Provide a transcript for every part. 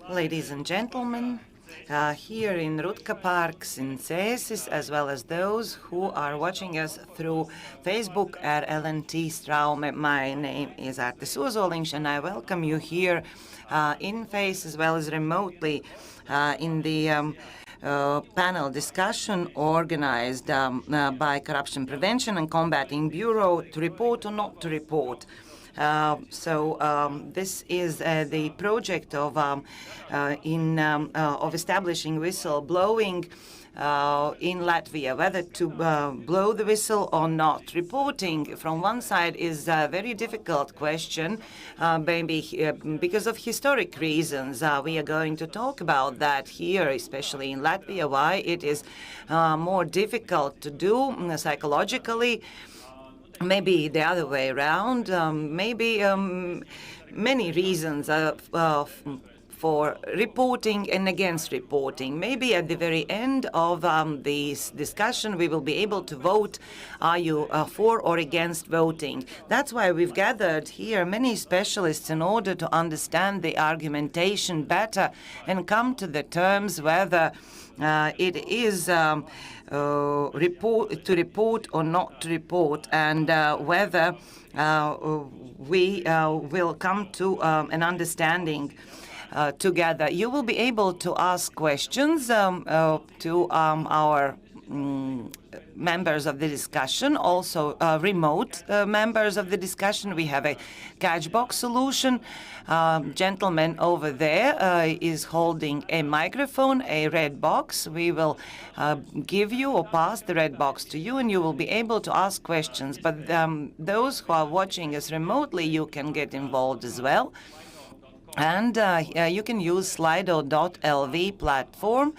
Ladies and gentlemen, here in Rutka Parks in Cēsis, as well as those who are watching us through Facebook at LNT Straume. My name is Artis Ozoliņš, and I welcome you here in face as well as remotely in the panel discussion organized by Corruption Prevention and Combating Bureau to report or not to report. This is the project of establishing whistleblowing in Latvia, whether to blow the whistle or not. Reporting from one side is a very difficult question, maybe because of historic reasons. We are going to talk about that here, especially in Latvia, why it is more difficult to do psychologically. Maybe the other way around, many reasons for reporting and against reporting. Maybe at the very end of this discussion, we will be able to vote, are you for or against voting? That's why we've gathered here many specialists in order to understand the argumentation better and come to the terms whether it is to report or not to report, and whether we will come to an understanding together. You will be able to ask questions to our members of the discussion, also remote members of the discussion. We have a catchbox solution. Gentleman over there is holding a microphone, a red box. We will give you or pass the red box to you, and you will be able to ask questions. But those who are watching us remotely, you can get involved as well. And you can use Slido.lv platform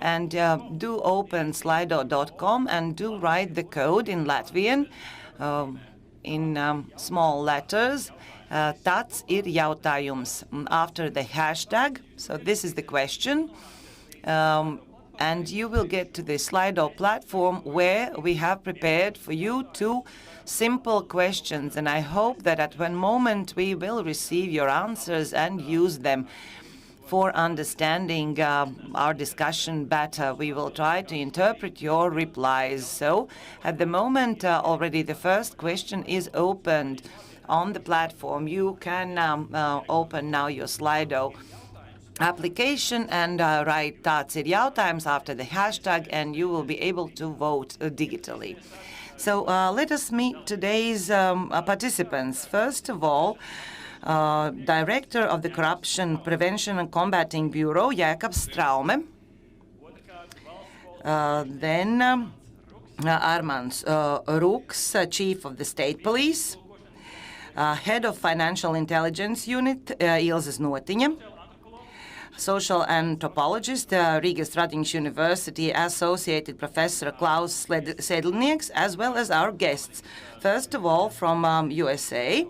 and do open slido.com and do write the code in Latvian in small letters. Tāds ir jautājums after the hashtag. So this is the question. And you will get to the Slido platform where we have prepared for you two simple questions. And I hope that at one moment we will receive your answers and use them for understanding our discussion better. We will try to interpret your replies. So at the moment, already the first question is opened on the platform. You can open now your Slido application and write tāds ir jautājums after the hashtag, and you will be able to vote digitally. So let us meet today's participants. First of all, Director of the Corruption Prevention and Combating Bureau, Jēkabs Straume. Then Armands Rūks, Chief of the State Police. Head of Financial Intelligence Unit, Ilze Znotiņa. Social anthropologist, Riga Stradiņš University Associated Professor Klaus Sedlnieks, as well as our guests. First of all, from USA,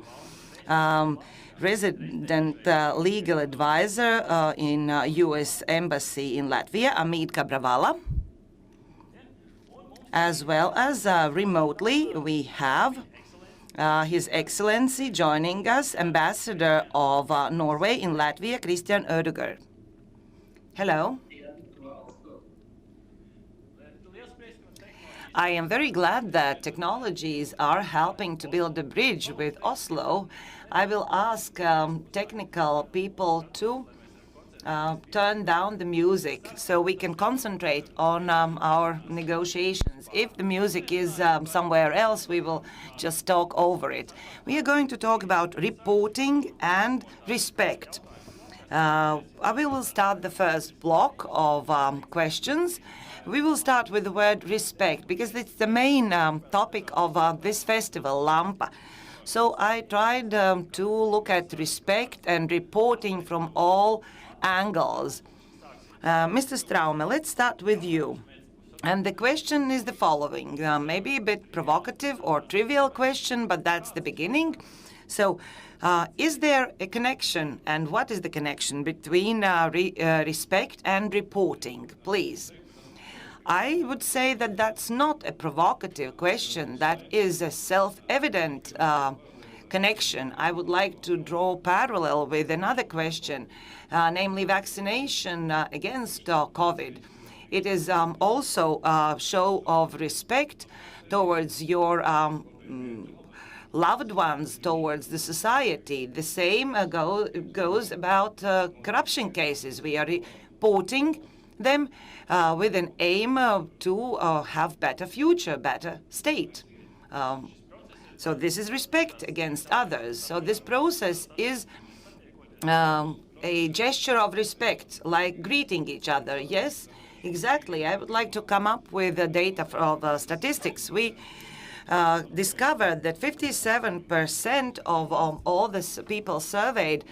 resident legal advisor in U.S. Embassy in Latvia, Amit Kabravala. As well as remotely, we have His Excellency joining us, Ambassador of Norway in Latvia, Christian Ødegaard. Hello. I am very glad that technologies are helping to build a bridge with Oslo. I will ask technical people to turn down the music so we can concentrate on our negotiations. If the music is somewhere else, we will just talk over it. We are going to talk about reporting and respect. We will start the first block of questions. We will start with the word respect because it's the main topic of this festival, Lampa. So I tried to look at respect and reporting from all angles. Mr. Straume, let's start with you. And the question is the following, maybe a bit provocative or trivial question, but that's the beginning. So is there a connection, and what is the connection between respect and reporting, please? I would say that that's not a provocative question. That is a self-evident connection, I would like to draw parallel with another question, namely vaccination against COVID. It is also a show of respect towards your loved ones, towards the society. The same goes about corruption cases. We are reporting them with an aim to have better future, better state. So this is respect against others. So this process is a gesture of respect, like greeting each other. Yes, exactly. I would like to come up with data of statistics. We discovered that 57% of all the people surveyed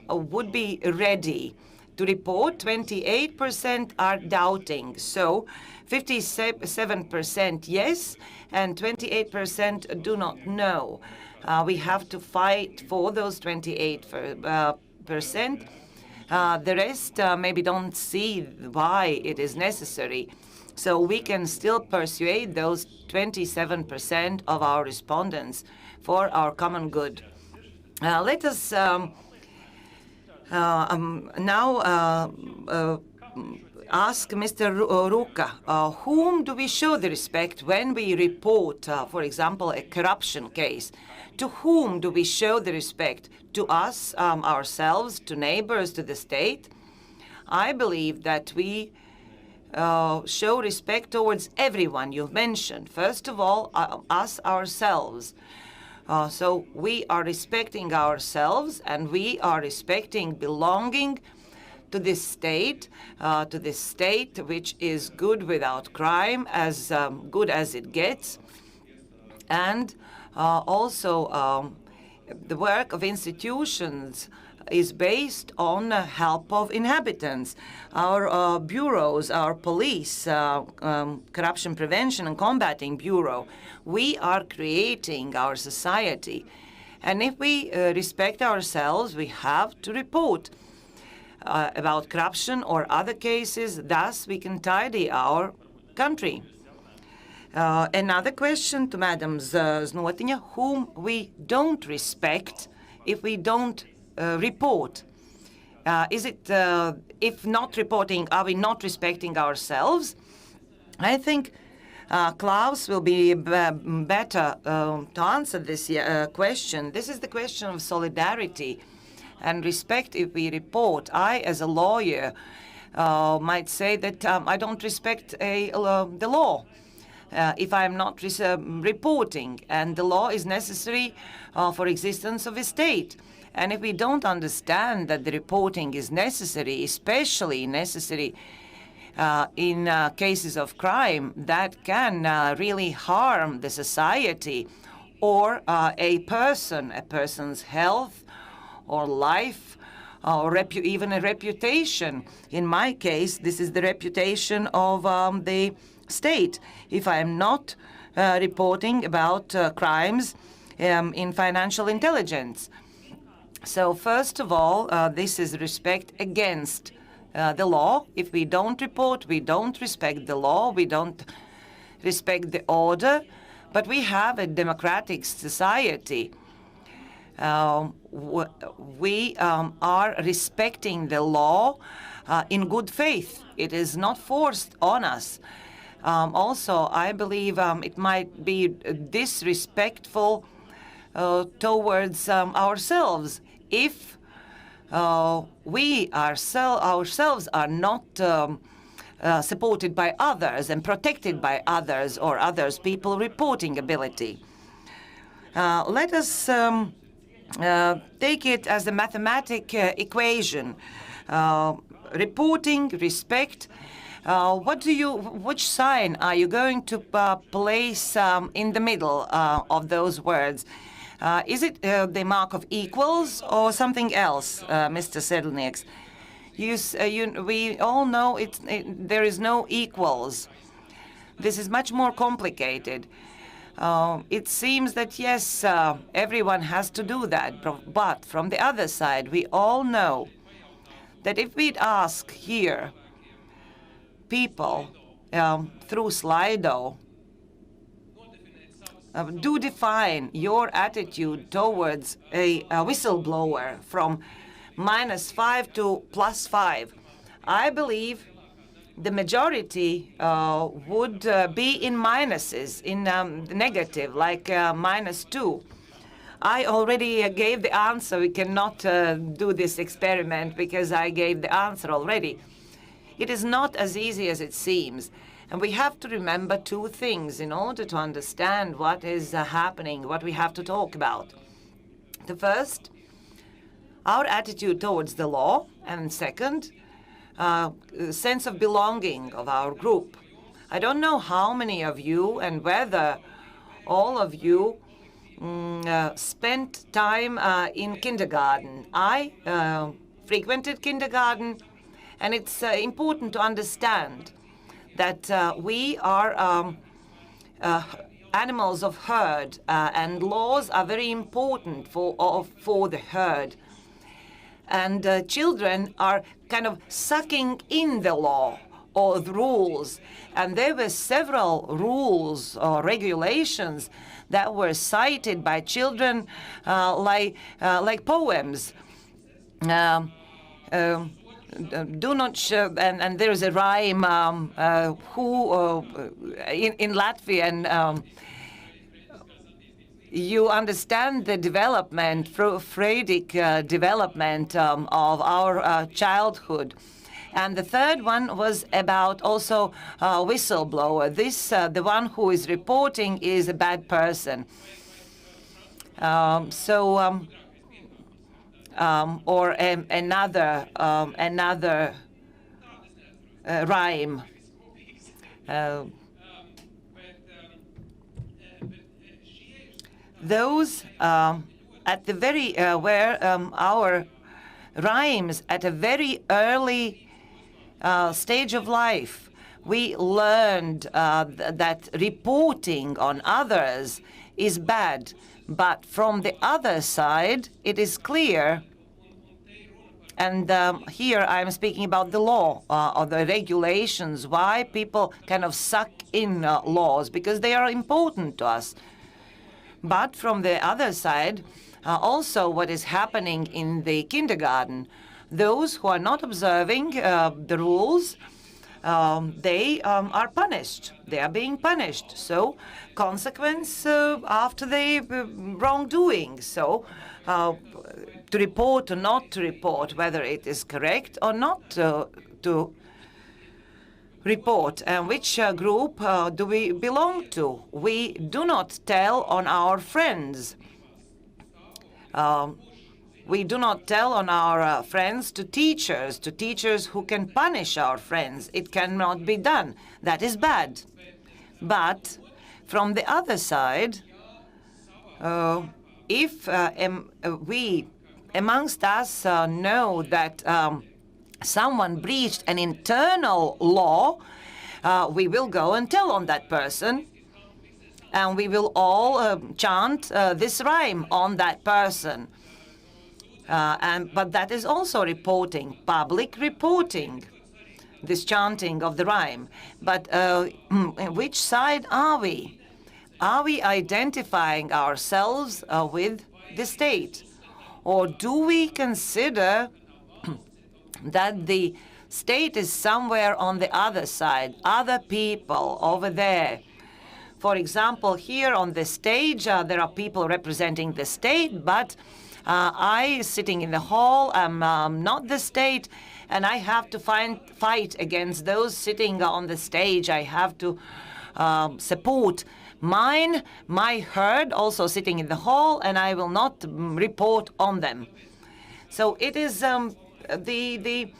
would be ready to report. 28% are doubting. So 57% yes, and 28% do not know. We have to fight for those 28%. The rest maybe don't see why it is necessary. So we can still persuade those 27% of our respondents for our common good. Let us now ask Mr. Ruka, whom do we show the respect when we report, for example, a corruption case? To whom do we show the respect? To us, ourselves, to neighbors, to the state? I believe that we show respect towards everyone you've mentioned. First of all, us ourselves. So we are respecting ourselves, and we are respecting belonging to this state which is good without crime, as good as it gets. And also the work of institutions is based on help of inhabitants. Our bureaus, our police, Corruption Prevention and Combating Bureau, we are creating our society. And if we respect ourselves, we have to report about corruption or other cases. Thus, we can tidy our country. Another question to Madam Znotiņa, whom we don't respect if we don't report. Is it, if not reporting, are we not respecting ourselves? I think Klaus will be better to answer this question. This is the question of solidarity and respect if we report. I, as a lawyer, might say that I don't respect the law if I'm not reporting, and the law is necessary for existence of a state. And if we don't understand that the reporting is necessary, especially necessary in cases of crime that can really harm the society or a person's health or life, or even a reputation. In my case, this is the reputation of the state. If I am not reporting about crimes in financial intelligence. So first of all, this is respect against the law. If we don't report, we don't respect the law, we don't respect the order. But we have a democratic society. We are respecting the law in good faith. It is not forced on us. Also, I believe it might be disrespectful towards ourselves if we ourselves are not supported by others and protected by others or others' people reporting ability. Let us take it as a mathematical equation. Reporting, respect. Which sign are you going to place in the middle of those words? Is it the mark of equals or something else, Mr. Sedlnieks? We all know there is no equals. This is much more complicated. It seems that, yes, everyone has to do that. But from the other side, we all know that if we'd ask here people through Slido do define your attitude towards a whistleblower from -5 to +5. I believe the majority would be in minuses, in negative, like -2. I already gave the answer. We cannot do this experiment because I gave the answer already. It is not as easy as it seems. And we have to remember two things in order to understand what is happening, what we have to talk about. The first, our attitude towards the law, and second, sense of belonging of our group. I don't know how many of you and whether all of you spent time in kindergarten. I frequented kindergarten, and it's important to understand that we are animals of herd, and laws are very important for the herd. And children are kind of sucking in the law or the rules. And there were several rules or regulations that were cited by children like poems. Do not show, and there is a rhyme in Latvian. You understand the development, Freudic development of our childhood. And the third one was about also whistleblower. This, the one who is reporting, is a bad person. Or another rhyme. Those at the very where our rhymes at a very early stage of life, we learned that reporting on others is bad. But from the other side, it is clear, and here I'm speaking about the law or the regulations, why people kind of suck in laws, because they are important to us. But from the other side, also what is happening in the kindergarten, those who are not observing the rules, they are punished. They are being punished. So consequence after the wrongdoing. So to report or not to report, whether it is correct or not to report. And which group do we belong to? We do not tell on our friends. We do not tell on our friends to teachers who can punish our friends. It cannot be done. That is bad. But from the other side, if we amongst us know that someone breached an internal law, we will go and tell on that person, and we will all chant this rhyme on that person. But that is also reporting, public reporting, this chanting of the rhyme. But which side are we? Are we identifying ourselves with the state? Or do we consider that the state is somewhere on the other side, other people over there? For example, here on the stage, there are people representing the state, but I, sitting in the hall, am not the state, and I have to fight against those sitting on the stage. I have to support my herd, also sitting in the hall, and I will not report on them. So it is the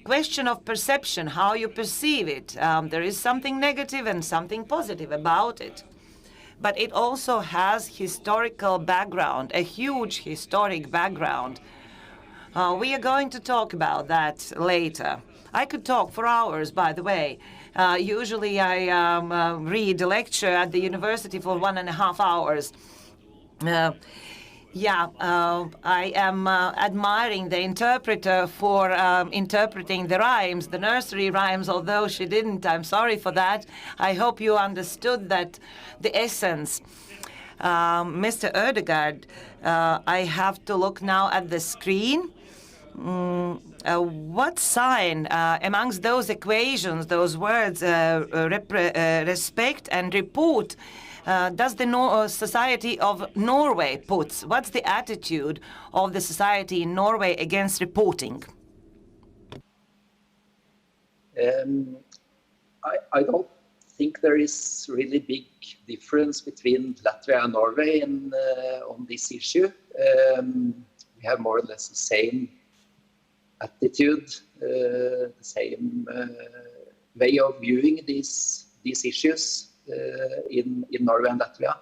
question of perception, how you perceive it. There is something negative and something positive about it. But it also has historical background, a huge historic background. We are going to talk about that later. I could talk for hours, by the way. Usually I read a lecture at the university for 1.5 hours. I am admiring the interpreter for interpreting the rhymes, the nursery rhymes, although she didn't. I'm sorry for that. I hope you understood that the essence. Mr. Ødegaard, I have to look now at the screen. What sign amongst those equations, those words, respect and report, does the society of Norway put? What's the attitude of the society in Norway against reporting? I don't think there is really big difference between Latvia and Norway on this issue. We have more or less the same attitude, the same way of viewing these issues in Norway and Latvia.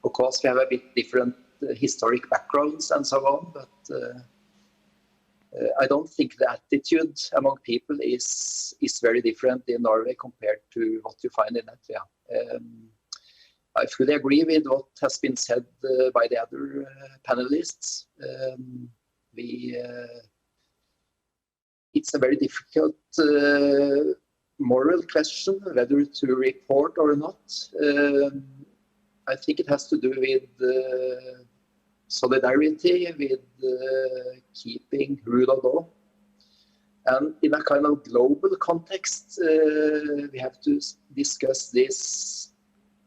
Of course, we have a bit different historic backgrounds and so on, but I don't think the attitude among people is very different in Norway compared to what you find in Latvia. I fully agree with what has been said by the other panelists. It's a very difficult moral question whether to report or not. I think it has to do with solidarity, with keeping rule of law. And in a kind of global context, we have to discuss this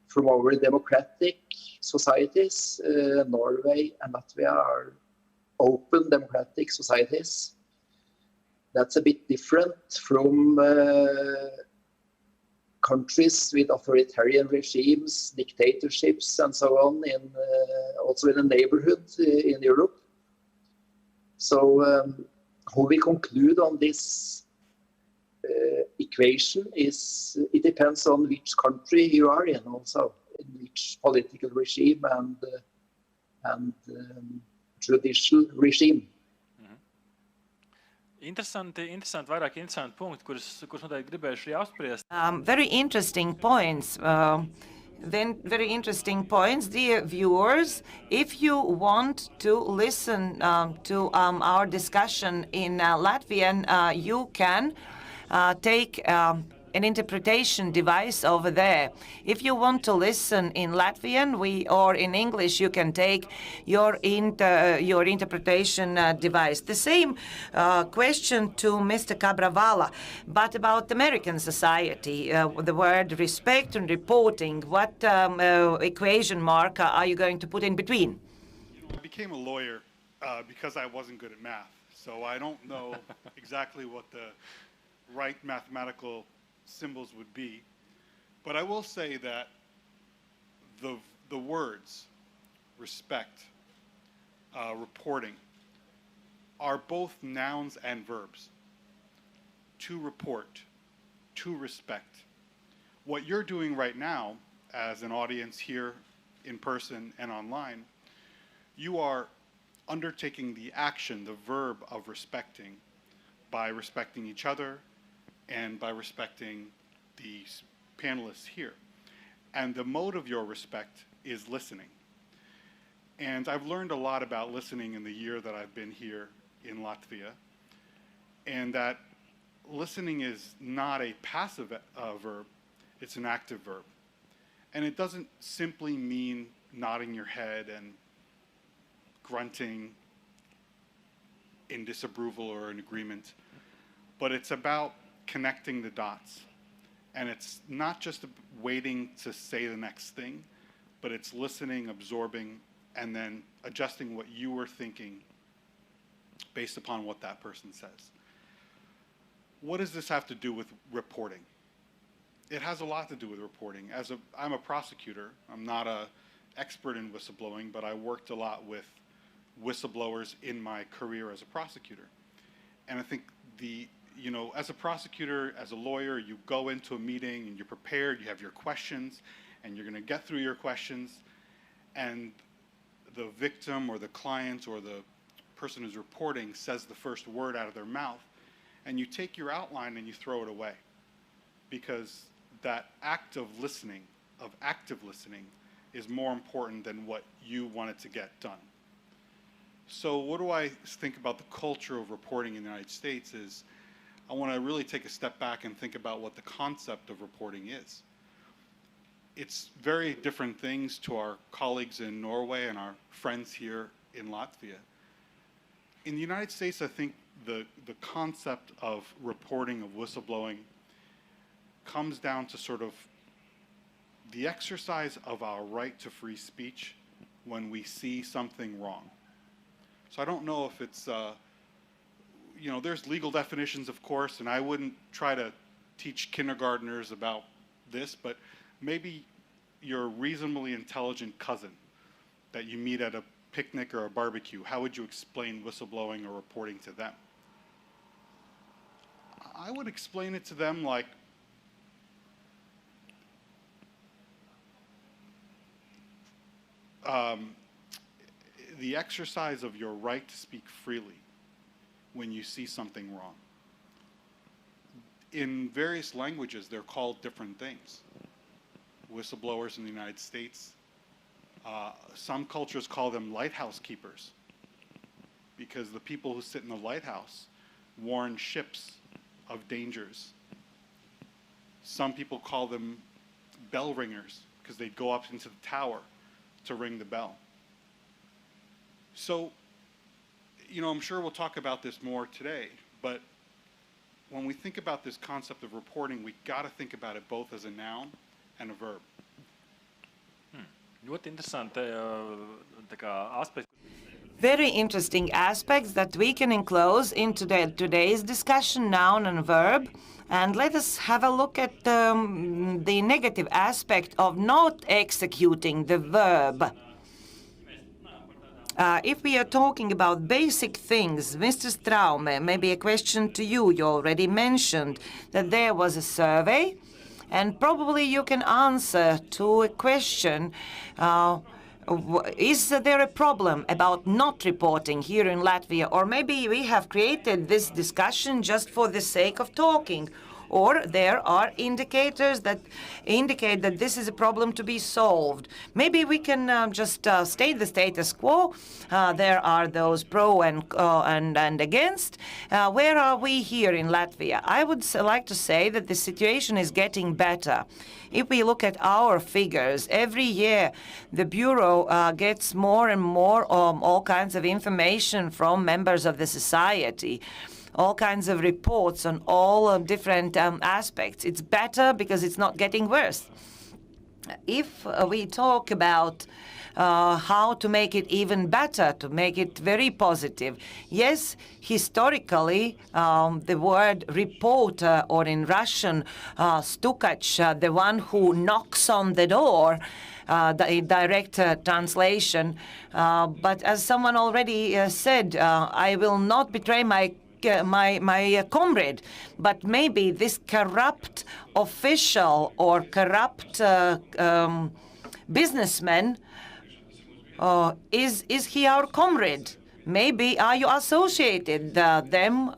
from our democratic societies. Norway and Latvia are open democratic societies. That's a bit different from countries with authoritarian regimes, dictatorships, and so on, also in the neighborhood in Europe. So how we conclude on this equation it depends on which country you are in, also in which political regime and judicial regime. Vairāk interesanti punkti, kurus noteikti gribējuši apspriest. Very interesting points. Very interesting points, dear viewers. If you want to listen to our discussion in Latvian, you can take an interpretation device over there. If you want to listen in Latvian or in English, you can take your interpretation device. The same question to Mr. Cabravala, but about American society, the word respect and reporting, what equation mark are you going to put in between? I became a lawyer because I wasn't good at math, so I don't know exactly what the right mathematical symbols would be, but I will say that the words respect, reporting are both nouns and verbs. To report, to respect. What you're doing right now as an audience here in person and online, you are undertaking the action, the verb of respecting, by respecting each other and by respecting the panelists here. And the mode of your respect is listening. And I've learned a lot about listening in the year that I've been here in Latvia, and that listening is not a passive verb, it's an active verb. And it doesn't simply mean nodding your head and grunting in disapproval or in agreement, but it's about connecting the dots. And it's not just waiting to say the next thing, but it's listening, absorbing, and then adjusting what you were thinking based upon what that person says. What does this have to do with reporting? It has a lot to do with reporting. I'm a prosecutor. I'm not an expert in whistleblowing, but I worked a lot with whistleblowers in my career as a prosecutor. And I think as a prosecutor, as a lawyer, you go into a meeting and you're prepared, you have your questions, and you're going to get through your questions, and the victim or the client or the person who's reporting says the first word out of their mouth, and you take your outline and you throw it away, because that act of listening, of active listening, is more important than what you wanted to get done. So what do I think about the culture of reporting in the United States is, I want to really take a step back and think about what the concept of reporting is. it's very different things to our colleagues in Norway and our friends here in Latvia. In the United States, I think the concept of reporting, of whistleblowing, comes down to sort of the exercise of our right to free speech when we see something wrong. So I don't know if it's, there's legal definitions, of course, and I wouldn't try to teach kindergartners about this, but maybe your reasonably intelligent cousin that you meet at a picnic or a barbecue, how would you explain whistleblowing or reporting to them? I would explain it to them like, the exercise of your right to speak freely when you see something wrong. In various languages, they're called different things. Whistleblowers in the United States, some cultures call them lighthouse keepers, because the people who sit in the lighthouse warn ships of dangers. Some people call them bell ringers, because they'd go up into the tower to ring the bell. So, I'm sure we'll talk about this more today, but when we think about this concept of reporting, we got to think about it both as a noun and a verb. Ļoti interesanti aspekti. Very interesting aspects that we can enclose into today's discussion, noun and verb. And let us have a look at the negative aspect of not executing the verb. If we are talking about basic things, Mr. Straume, maybe a question to you. You already mentioned that there was a survey, and probably you can answer to a question. Is there a problem about not reporting here in Latvia? Or maybe we have created this discussion just for the sake of talking. Or there are indicators that indicate that this is a problem to be solved. Maybe we can just state the status quo. There are those pro and against. Where are we here in Latvia? I would like to say that the situation is getting better. If we look at our figures, every year the Bureau gets more and more all kinds of information from members of the society, all kinds of reports on all different aspects. It's better because it's not getting worse. If we talk about how to make it even better, to make it very positive, yes, historically, the word reporter, or in Russian, stukach, the one who knocks on the door, the direct translation. But as someone already said, I will not betray my comrade, but maybe this corrupt official or corrupt businessman, is he our comrade? Maybe are you associated them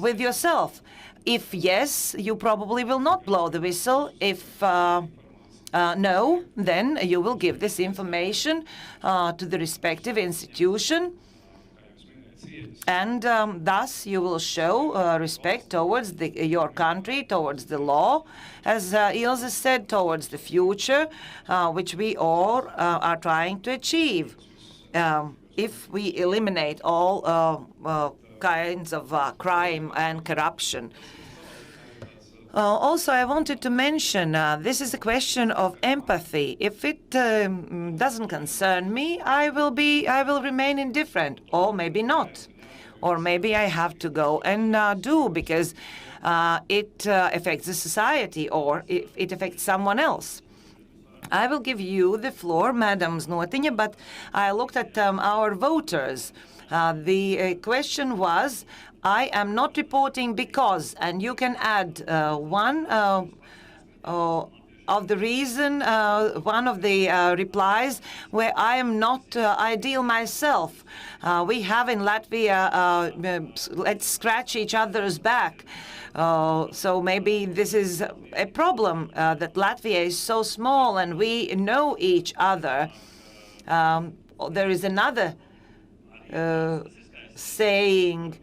with yourself? If yes, you probably will not blow the whistle. If no, then you will give this information to the respective institution. And thus you will show respect towards your country, towards the law, as Ilse said, towards the future, which we all are trying to achieve. If we eliminate all kinds of crime and corruption. Also, I wanted to mention, this is a question of empathy. If it doesn't concern me, I will remain indifferent, or maybe not. Or maybe I have to go and do because it affects the society, or it affects someone else. I will give you the floor, Madam Znotiņa, but I looked at our voters. The question was, I am not reporting because, and you can add one of the reason, one of the replies where I am not ideal myself. We have in Latvia, let's scratch each other's back. So maybe this is a problem that Latvia is so small and we know each other. There is another saying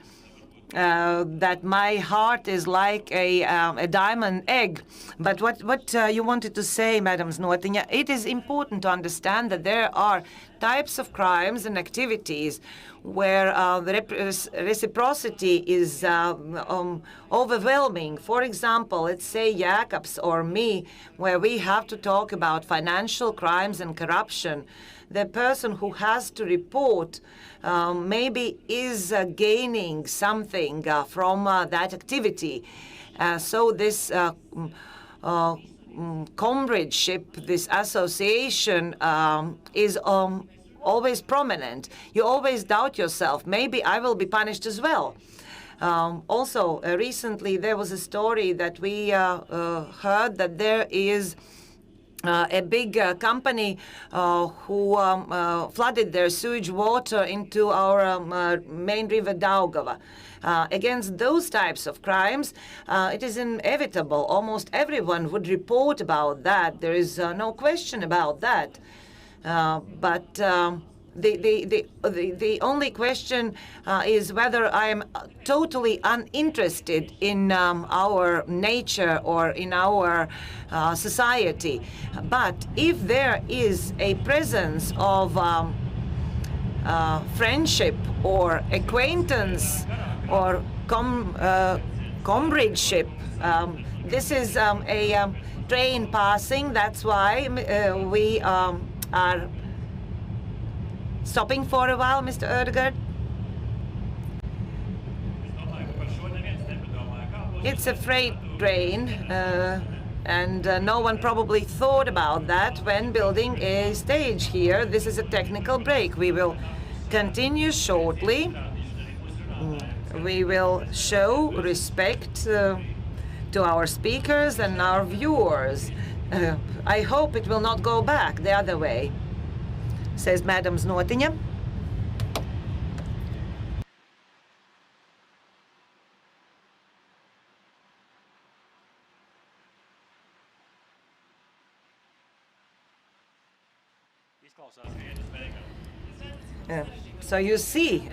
that my heart is like a diamond egg. But what you wanted to say, Madam Nuottiņa, it is important to understand that there are types of crimes and activities where the reciprocity is overwhelming. For example, let's say Jakobs or me, where we have to talk about financial crimes and corruption. The person who has to report maybe is gaining something from that activity. So this comradeship, this association is always prominent. You always doubt yourself. Maybe I will be punished as well. Also, recently there was a story that we heard that there is a big company who flooded their sewage water into our main river Daugava. Against those types of crimes, it is inevitable. Almost everyone would report about that. There is no question about that. But the only question is whether I am totally uninterested in our nature or in our society. But if there is a presence of friendship or acquaintance or comradeship, this is a train passing. That's why we are stopping for a while, Mr. Ødegaard. It's a freight train, and no one probably thought about that when building a stage here. This is a technical break. We will continue shortly. We will show respect to our speakers and our viewers. I hope it will not go back the other way, says Madam Nuottiņa. So you see,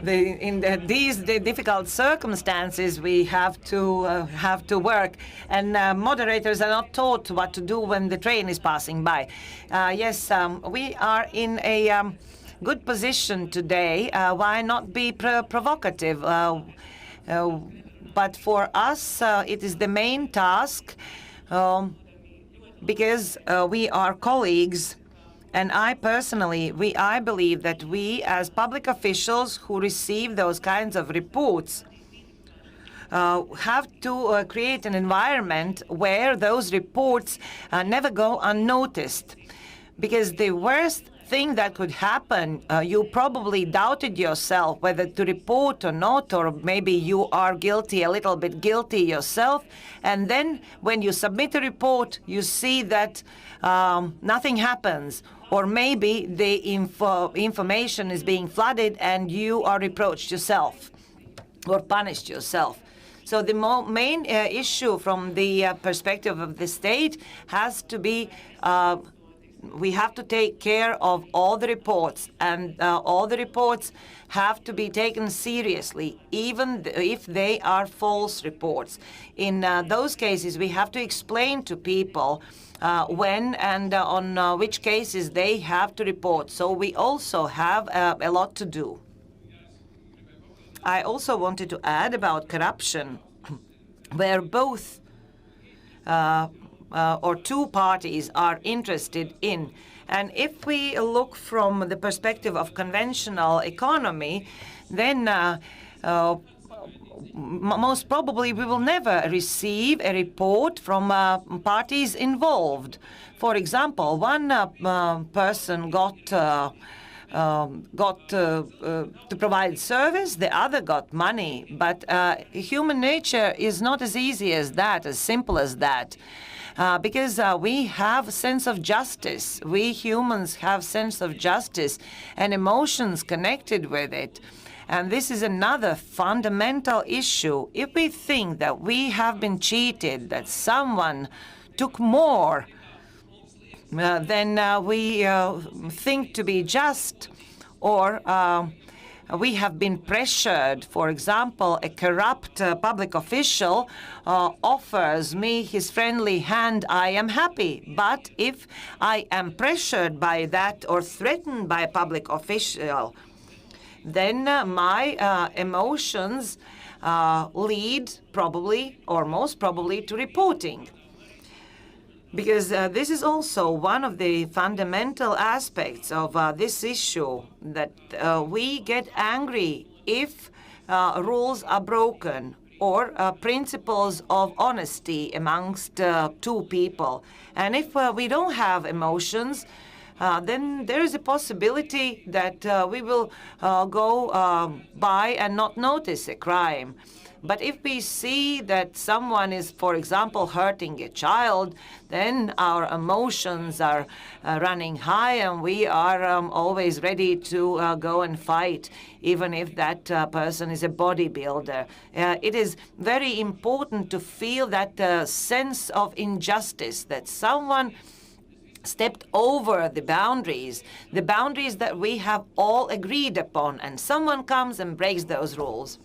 in these difficult circumstances, we have to work, and moderators are not taught what to do when the train is passing by. Yes, we are in a good position today. Why not be provocative? But for us, it is the main task because we are colleagues. And I personally, I believe that we, as public officials who receive those kinds of reports, have to create an environment where those reports never go unnoticed. Because the worst thing that could happen, you probably doubted yourself whether to report or not, or maybe you are guilty, a little bit guilty yourself. And then when you submit a report, you see that nothing happens. Or maybe the information is being flooded and you are reproached yourself or punished yourself. So the main issue from the perspective of the state has to be we have to take care of all the reports, and all the reports have to be taken seriously, even if they are false reports. In those cases, we have to explain to people when and on which cases they have to report. So we also have a lot to do. I also wanted to add about corruption, where both or two parties are interested in. And if we look from the perspective of conventional economy, then most probably we will never receive a report from parties involved. For example, one person got to provide service, the other got money. But human nature is not as easy as that, as simple as that. Because we have a sense of justice. We humans have sense of justice and emotions connected with it. And this is another fundamental issue. If we think that we have been cheated, that someone took more than we think to be just, or we have been pressured. For example, a corrupt public official offers me his friendly hand, I am happy. But if I am pressured by that or threatened by a public official, then my emotions lead probably or most probably to reporting. Because this is also one of the fundamental aspects of this issue, that we get angry if rules are broken or principles of honesty amongst two people. And if we don't have emotions, then there is a possibility that we will go by and not notice a crime. But if we see that someone is, for example, hurting a child, then our emotions are running high and we are always ready to go and fight, even if that person is a bodybuilder. It is very important to feel that sense of injustice, that someone stepped over the boundaries that we have all agreed upon, and someone comes and breaks those rules.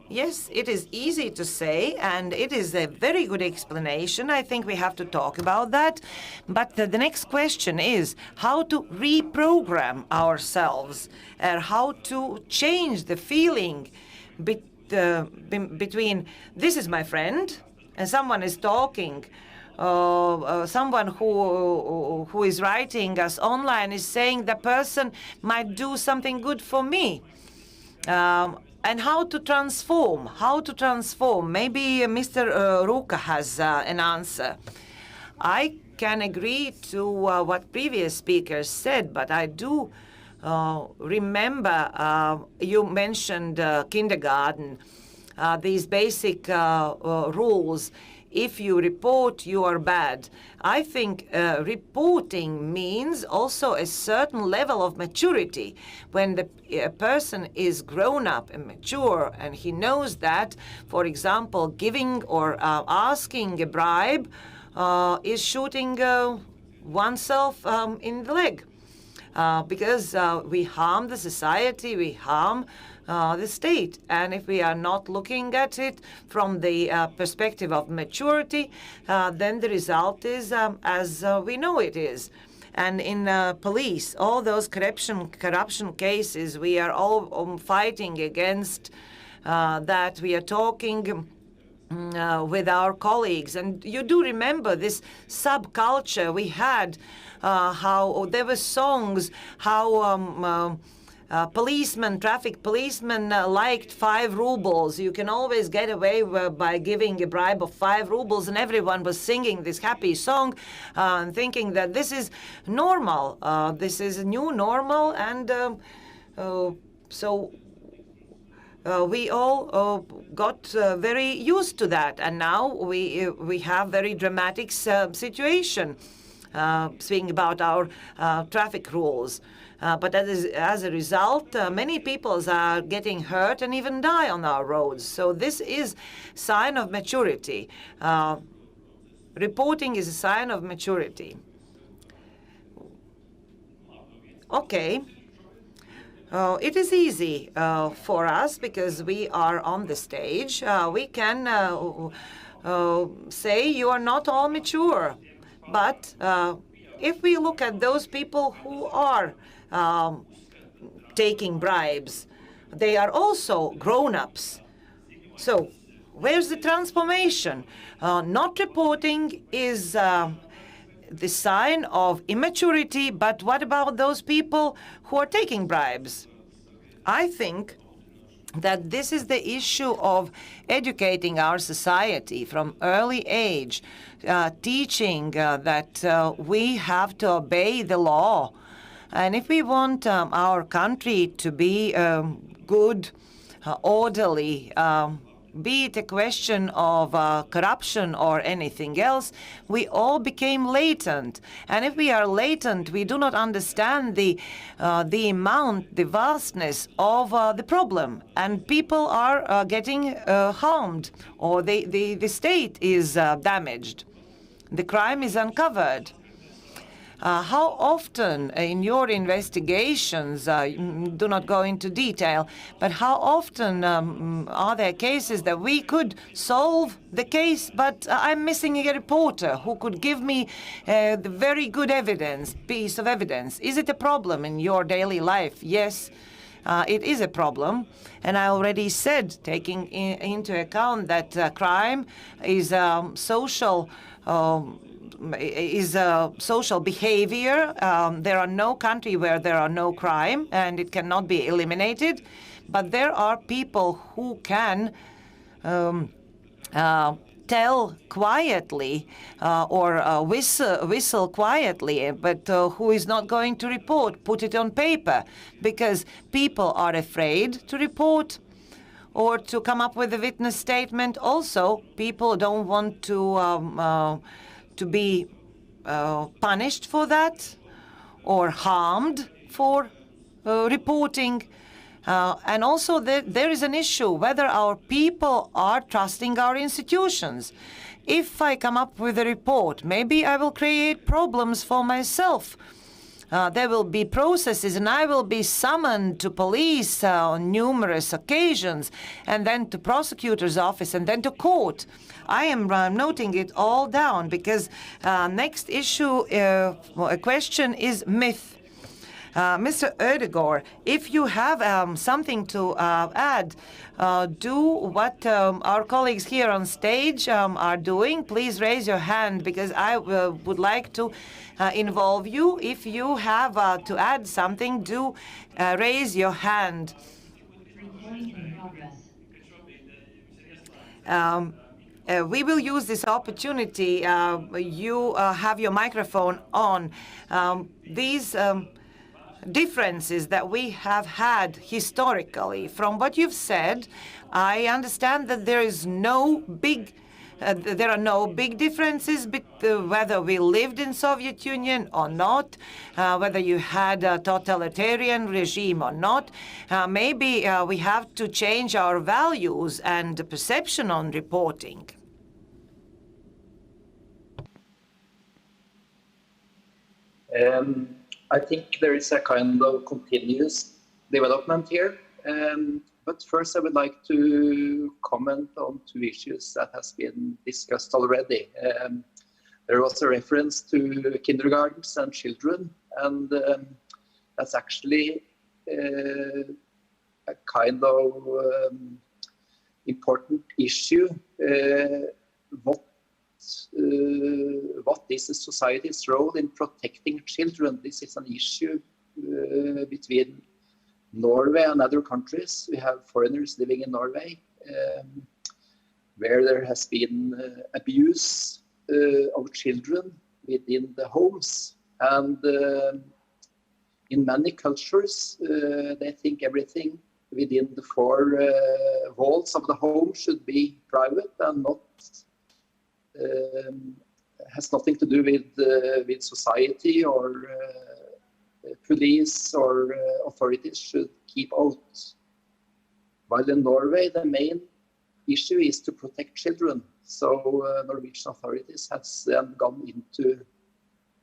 Yes, it is easy to say, and it is a very good explanation. I think we have to talk about that. But the next question is how to reprogram ourselves, and how to change the feeling between this is my friend and someone is talking. Someone who is writing us online is saying the person might do something good for me. And how to transform. Maybe Mr. Ruka has an answer. I can agree to what previous speakers said, but I do remember you mentioned kindergarten, these basic rules. If you report, you are bad. I think reporting means also a certain level of maturity. When the person is grown up and mature and he knows that, for example, giving or asking a bribe is shooting oneself in the leg. Because we harm the society, we harm the state. And if we are not looking at it from the perspective of maturity, then the result is as we know it is. And in police, all those corruption cases, we are all fighting against that. We are talking with our colleagues. And you do remember this subculture we had, how there were songs, how traffic policemen liked 5 rubles. You can always get away by giving a bribe of 5 rubles, and everyone was singing this happy song, thinking that this is normal. This is a new normal, and so we all got very used to that, and now we have very dramatic situation. Speaking about our traffic rules. But as a result, many people are getting hurt and even die on our roads. So this is sign of maturity. Reporting is a sign of maturity. Okay. It is easy for us because we are on the stage. We can say you are not all mature. But if we look at those people who are taking bribes, they are also grown-ups. So where's the transformation? Not reporting is the sign of immaturity, but what about those people who are taking bribes? I think that this is the issue of educating our society from early age, teaching that we have to obey the law. And if we want our country to be good, orderly, be it a question of corruption or anything else, we all became latent. And if we are latent, we do not understand the amount, the vastness of the problem. And people are getting harmed, or the state is damaged. The crime is uncovered. How often in your investigations, do not go into detail, but how often are there cases that we could solve the case, but I'm missing a reporter who could give me the very good piece of evidence? Is it a problem in your daily life? Yes. It is a problem, and I already said, taking into account that crime is social behavior. There are no country where there are no crime, and it cannot be eliminated. But there are people who can tell quietly or whistle quietly, but who is not going to report, put it on paper, because people are afraid to report or to come up with a witness statement. Also, people don't want to be punished for that or harmed for reporting. And also there is an issue whether our people are trusting our institutions. If I come up with a report, maybe I will create problems for myself. There will be processes, and I will be summoned to police on numerous occasions, and then to prosecutor's office, and then to court. I am noting it all down because next issue, question is myth. Mr. Ødegaard, if you have something to add, do what our colleagues here on stage are doing. Please raise your hand because I would like to involve you. If you have to add something, do raise your hand. We will use this opportunity. You have your microphone on. These differences that we have had historically, from what you've said, I understand that there are no big differences whether we lived in Soviet Union or not, whether you had a totalitarian regime or not. Maybe we have to change our values and perception on reporting. I think there is a kind of continuous development here. But first I would like to comment on two issues that has been discussed already. There was a reference to kindergartens and children, and that's actually a kind of important issue. What is the society's role in protecting children? This is an issue between Norway and other countries. We have foreigners living in Norway where there has been abuse of children within the homes. And in many cultures, they think everything within the four walls of the home should be private and not has nothing to do with society or police or authorities should keep out. While in Norway, the main issue is to protect children. So Norwegian authorities has then gone into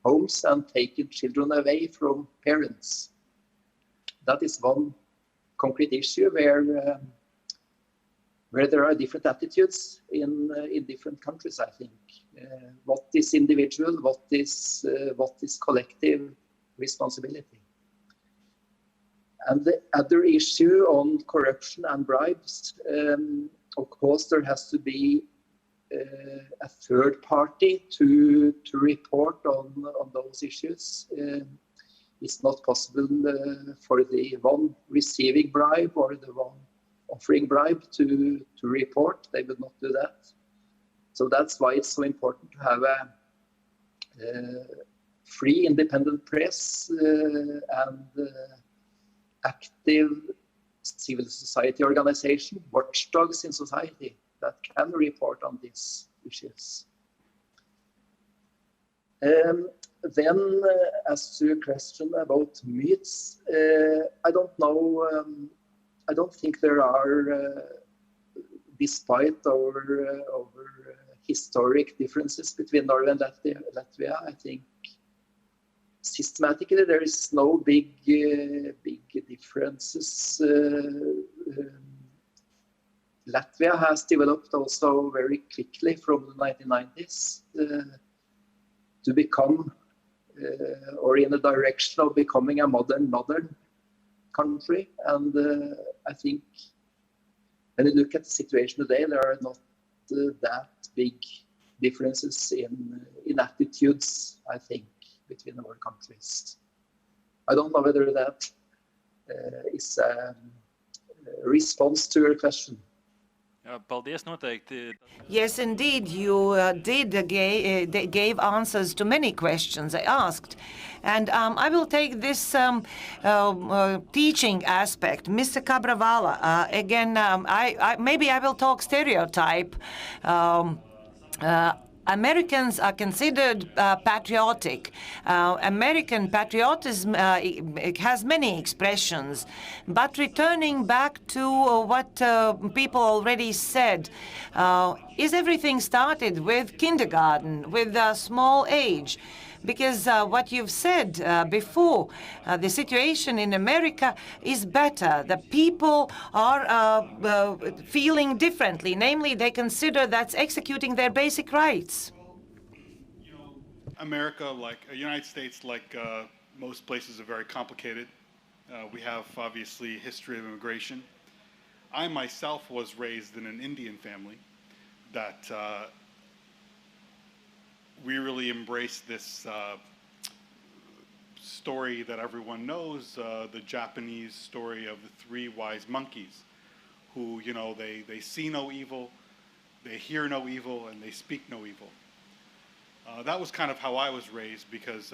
homes and taken children away from parents. That is one concrete issue where there are different attitudes in different countries, I think. What is individual, what is collective responsibility? And the other issue on corruption and bribes, of course, there has to be a third party to report on those issues. It's not possible for the one receiving bribe or the one offering bribe to report. They would not do that. So that's why it's so important to have a free, independent press and active civil society organization, watchdogs in society that can report on these issues. Then, as to a question about myths, I don't know. I don't think there are, despite our historic differences between Norway and Latvia, I think systematically, there is no big differences. Latvia has developed also very quickly from the 1990s to become, or in the direction of becoming a modern country. And I think when you look at the situation today, there are not that big differences in attitudes, I think, between our countries. I don't know whether that is a response to your question. Jā, paldies noteikti. Yes, indeed, you gave answers to many questions I asked. And I will take this teaching aspect. Mr. Cabravala, again, maybe I will talk stereotype. Americans are considered patriotic. American patriotism has many expressions. But returning back to what people already said, is everything started with kindergarten, with a small age? Because what you've said before, the situation in America is better. The people are feeling differently. Namely, they consider that's executing their basic rights. America, like United States, like most places, are very complicated. We have obviously a history of immigration. I myself was raised in an Indian family that we really embrace this story that everyone knows, the Japanese story of the three wise monkeys, who, you know, they see no evil, they hear no evil, and they speak no evil. That was kind of how I was raised, because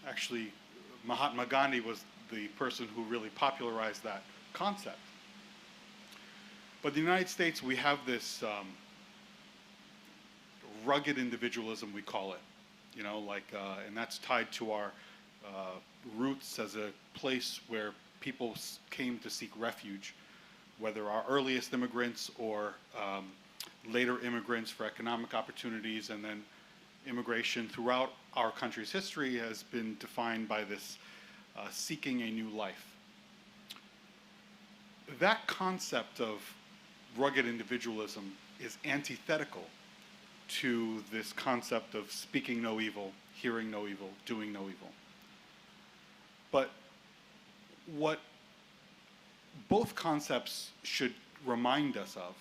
actually Mahatma Gandhi was the person who really popularized that concept. But in the United States, we have this rugged individualism, we call it, you know, like, and that's tied to our roots as a place where people came to seek refuge, whether our earliest immigrants or later immigrants for economic opportunities. And then immigration throughout our country's history has been defined by this seeking a new life. That concept of rugged individualism is antithetical to this concept of speaking no evil, hearing no evil, doing no evil. But what both concepts should remind us of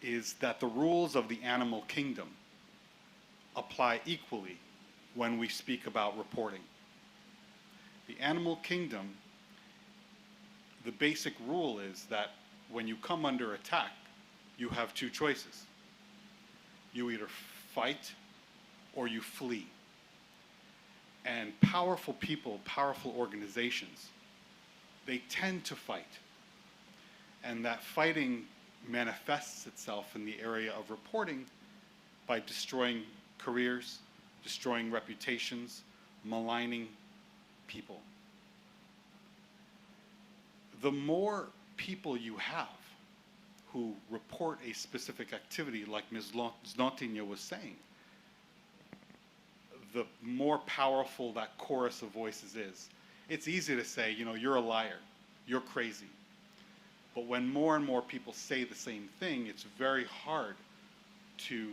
is that the rules of the animal kingdom apply equally when we speak about reporting. The animal kingdom, the basic rule is that when you come under attack, you have two choices. You either fight or you flee. And powerful people, powerful organizations, they tend to fight. And that fighting manifests itself in the area of reporting by destroying careers, destroying reputations, maligning people. The more people you have who report a specific activity, like Ms. Znotinja was saying, the more powerful that chorus of voices is. It's easy to say, you know, you're a liar, you're crazy. But when more and more people say the same thing, it's very hard to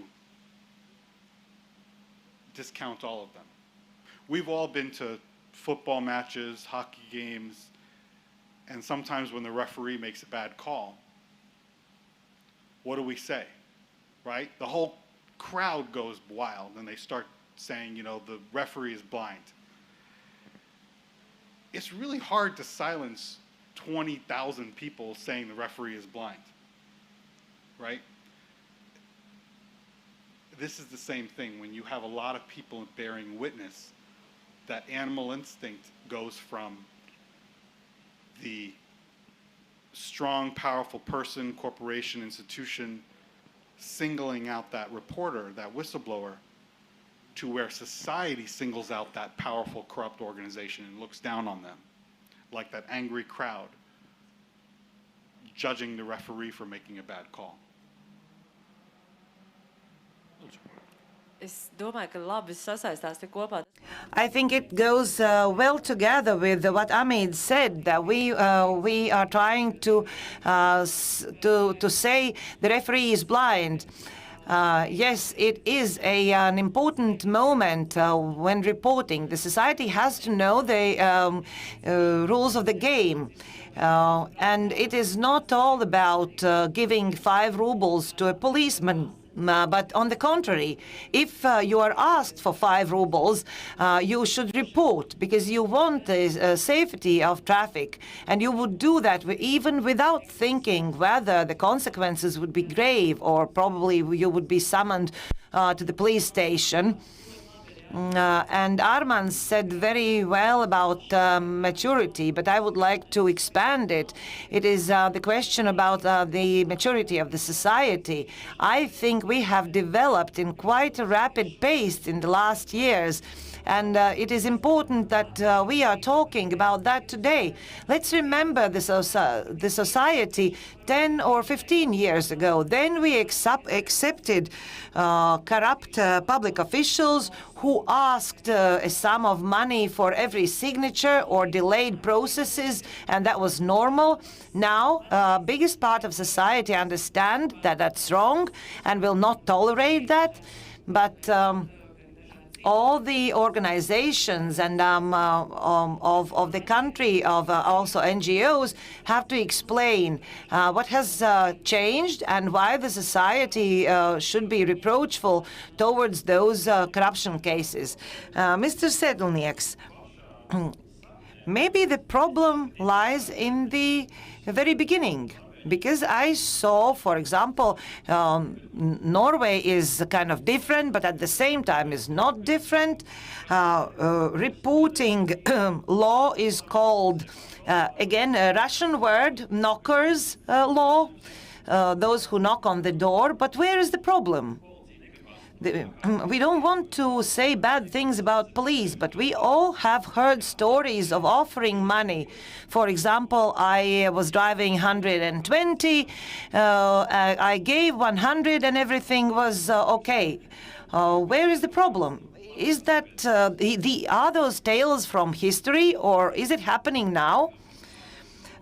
discount all of them. We've all been to football matches, hockey games, and sometimes when the referee makes a bad call, what do we say, right? The whole crowd goes wild and they start saying, you know, the referee is blind. It's really hard to silence 20,000 people saying the referee is blind, right? This is the same thing. When you have a lot of people bearing witness, that animal instinct goes from the strong, powerful person, corporation, institution, singling out that reporter, that whistleblower, to where society singles out that powerful, corrupt organization and looks down on them, like that angry crowd judging the referee for making a bad call. Es domāju, ka labi sasaistās te kopā. I think it goes well together with what Amit said, that we are trying to say the referee is blind. Yes, it is an important moment when reporting. The society has to know the rules of the game. And it is not all about giving 5 rubles to a policeman. But on the contrary, if you are asked for 5 rubles, you should report because you want the safety of traffic. And you would do that even without thinking whether the consequences would be grave or probably you would be summoned to the police station. And Arman said very well about maturity, but I would like to expand it. It is the question about the maturity of the society. I think we have developed in quite a rapid pace in the last years. And it is important that we are talking about that today. Let's remember the society 10 or 15 years ago. Then we accepted corrupt public officials who asked a sum of money for every signature or delayed processes, and that was normal. Now, biggest part of society understand that that's wrong and will not tolerate that. But all the organizations and of the country, of also NGOs, have to explain what has changed and why the society should be reproachful towards those corruption cases. Mr. Sedlnieks, maybe the problem lies in the very beginning. Because I saw, for example, Norway is kind of different, but at the same time is not different. Reporting law is called, again, a Russian word, knockers law, those who knock on the door. But where is the problem? We don't want to say bad things about police, but we all have heard stories of offering money. For example, I was driving 120, I gave 100 and everything was okay. Where is the problem? Is that are those tales from history, or is it happening now?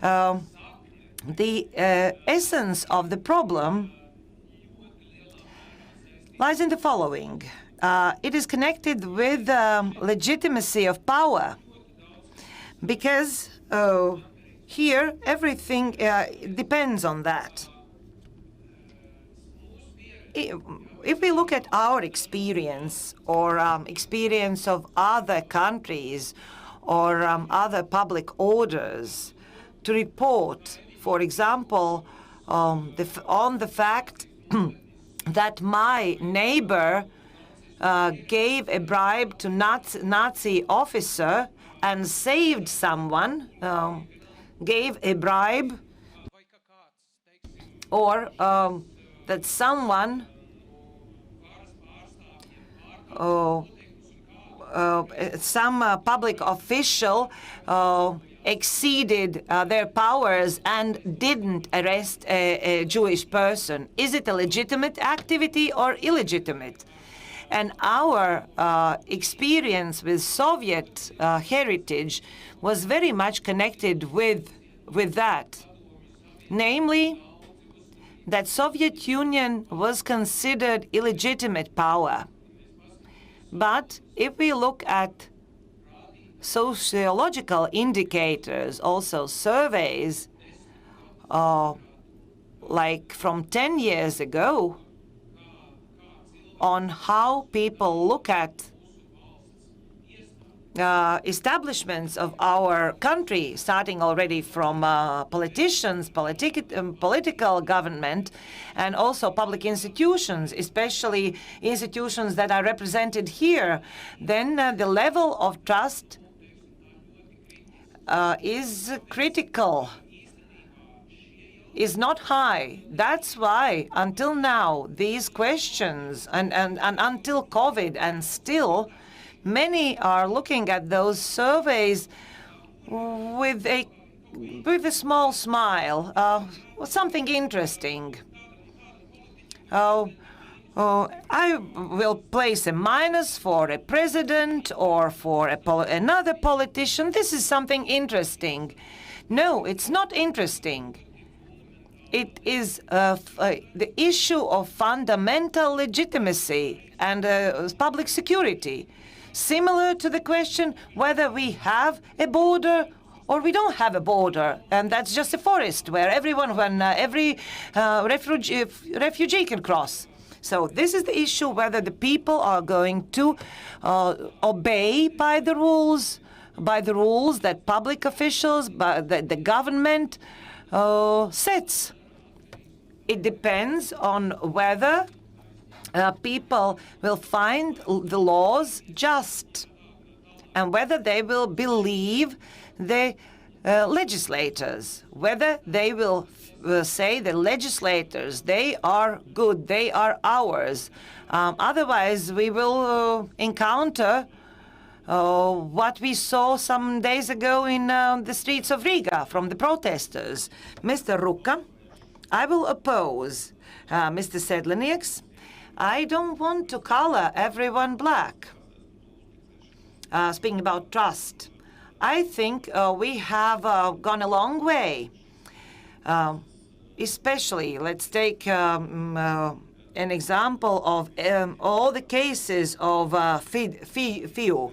The essence of the problem lies in the following. It is connected with legitimacy of power, because here everything depends on that. If we look at our experience or experience of other countries or other public orders to report, for example, on the fact that my neighbor gave a bribe to Nazi officer and saved someone, gave a bribe, or that someone some public official exceeded their powers and didn't arrest a Jewish person. Is it a legitimate activity or illegitimate? And our experience with Soviet heritage was very much connected with that. Namely, that Soviet Union was considered illegitimate power. But if we look at sociological indicators, also surveys, like from 10 years ago, on how people look at establishments of our country, starting already from politicians, political government, and also public institutions, especially institutions that are represented here, then the level of trust is critical, is not high. That's why, until now, these questions, and until COVID, and still, many are looking at those surveys with a small smile, something interesting. I will place a minus for a president or for another politician. This is something interesting. No, it's not interesting. It is the issue of fundamental legitimacy and public security, similar to the question whether we have a border or we don't have a border, and that's just a forest where every refugee can cross. So this is the issue whether the people are going to obey by the rules that public officials, the government sets. It depends on whether people will find the laws just and whether they will believe the legislators, whether they will say the legislators, they are good, they are ours. Otherwise, we will encounter what we saw some days ago in the streets of Riga from the protesters. Mr. Ruka, I will oppose Mr. Sedlenieks. I don't want to color everyone black. Speaking about trust, I think we have gone a long way. Especially, let's take an example of all the cases of FIU.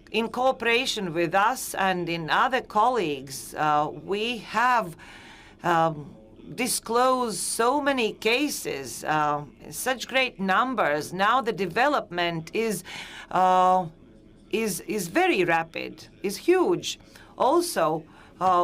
In cooperation with us and in other colleagues, we have disclosed so many cases, such great numbers. Now the development is very rapid, is huge. Also,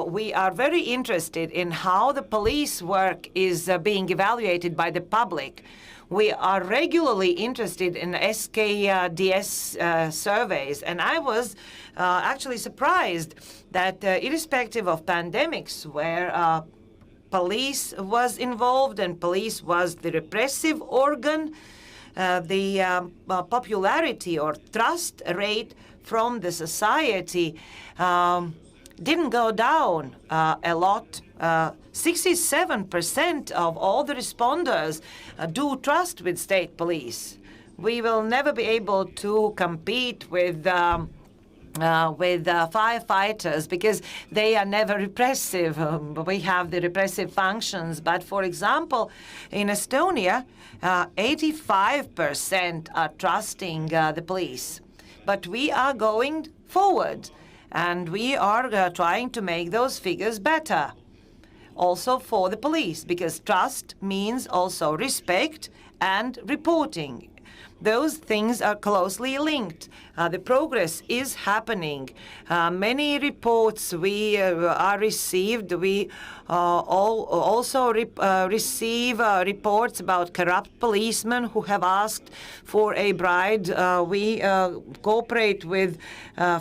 we are very interested in how the police work is being evaluated by the public. We are regularly interested in SKDS surveys, and I was actually surprised that irrespective of pandemics where police was involved and police was the repressive organ, the popularity or trust rate from the society didn't go down a lot. 67% of all the responders do trust with state police. We will never be able to compete with firefighters because they are never repressive. We have the repressive functions. But for example, in Estonia, 85% are trusting the police. But we are going forward, and we are trying to make those figures better. Also for the police, because trust means also respect and reporting. Those things are closely linked. The progress is happening. Many reports we are received. We also receive reports about corrupt policemen who have asked for a bribe. We cooperate with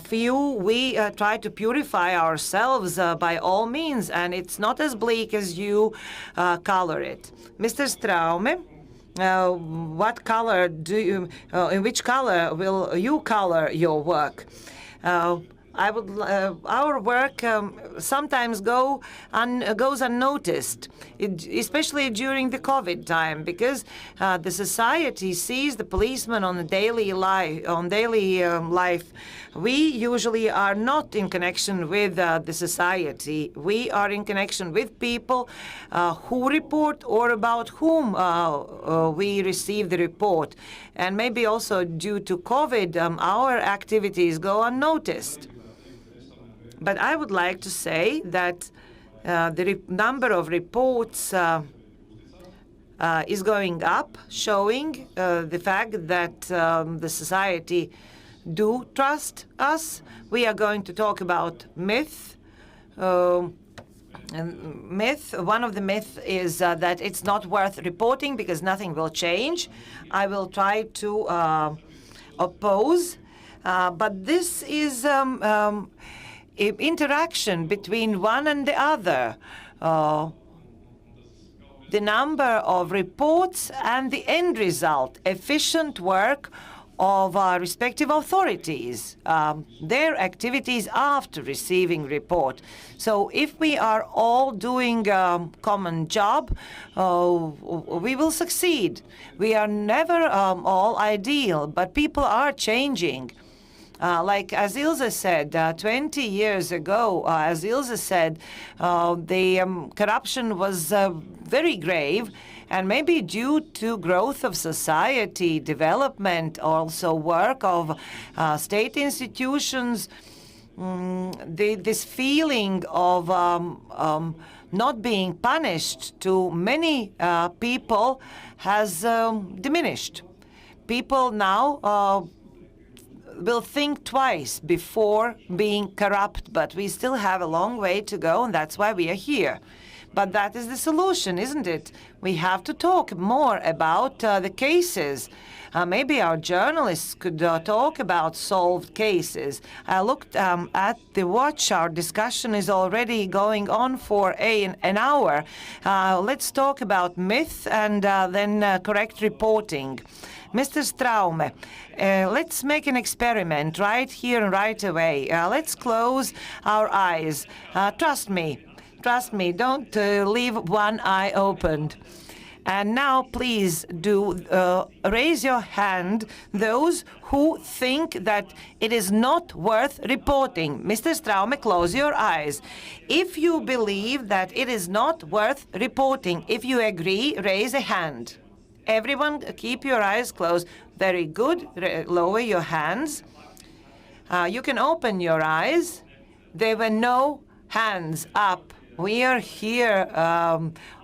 few. We try to purify ourselves by all means, and it's not as bleak as you color it. Mr. Straume, what color do you? In which color will you color your work? Our work sometimes goes unnoticed, especially during the COVID time, because the society sees the policeman on daily life. We usually are not in connection with the society. We are in connection with people who report or about whom we receive the report. And maybe also due to COVID, our activities go unnoticed. But I would like to say that the number of reports is going up, showing the fact that the society do trust us. We are going to talk about myth. One of the myths is that it's not worth reporting because nothing will change. I will try to oppose, but this is interaction between one and the other. The number of reports and the end result, efficient work of our respective authorities, their activities after receiving report. So if we are all doing a common job, we will succeed. We are never all ideal, but people are changing. Like as Ilse said, 20 years ago, as Ilse said, the corruption was very grave, and maybe due to growth of society, development, also work of state institutions, this feeling of not being punished to many people has diminished. People now will think twice before being corrupt, but we still have a long way to go, and that's why we are here. But that is the solution, isn't it? We have to talk more about the cases. Maybe our journalists could talk about solved cases. I looked at the watch. Our discussion is already going on for an hour. Let's talk about myth and then correct reporting. Mr. Straume, let's make an experiment right here and right away. Let's close our eyes. Trust me, don't leave one eye opened. And now please do raise your hand, those who think that it is not worth reporting. Mr. Straume, close your eyes. If you believe that it is not worth reporting, if you agree, raise a hand. Everyone, keep your eyes closed. Very good. Lower your hands. You can open your eyes. There were no hands up. We are here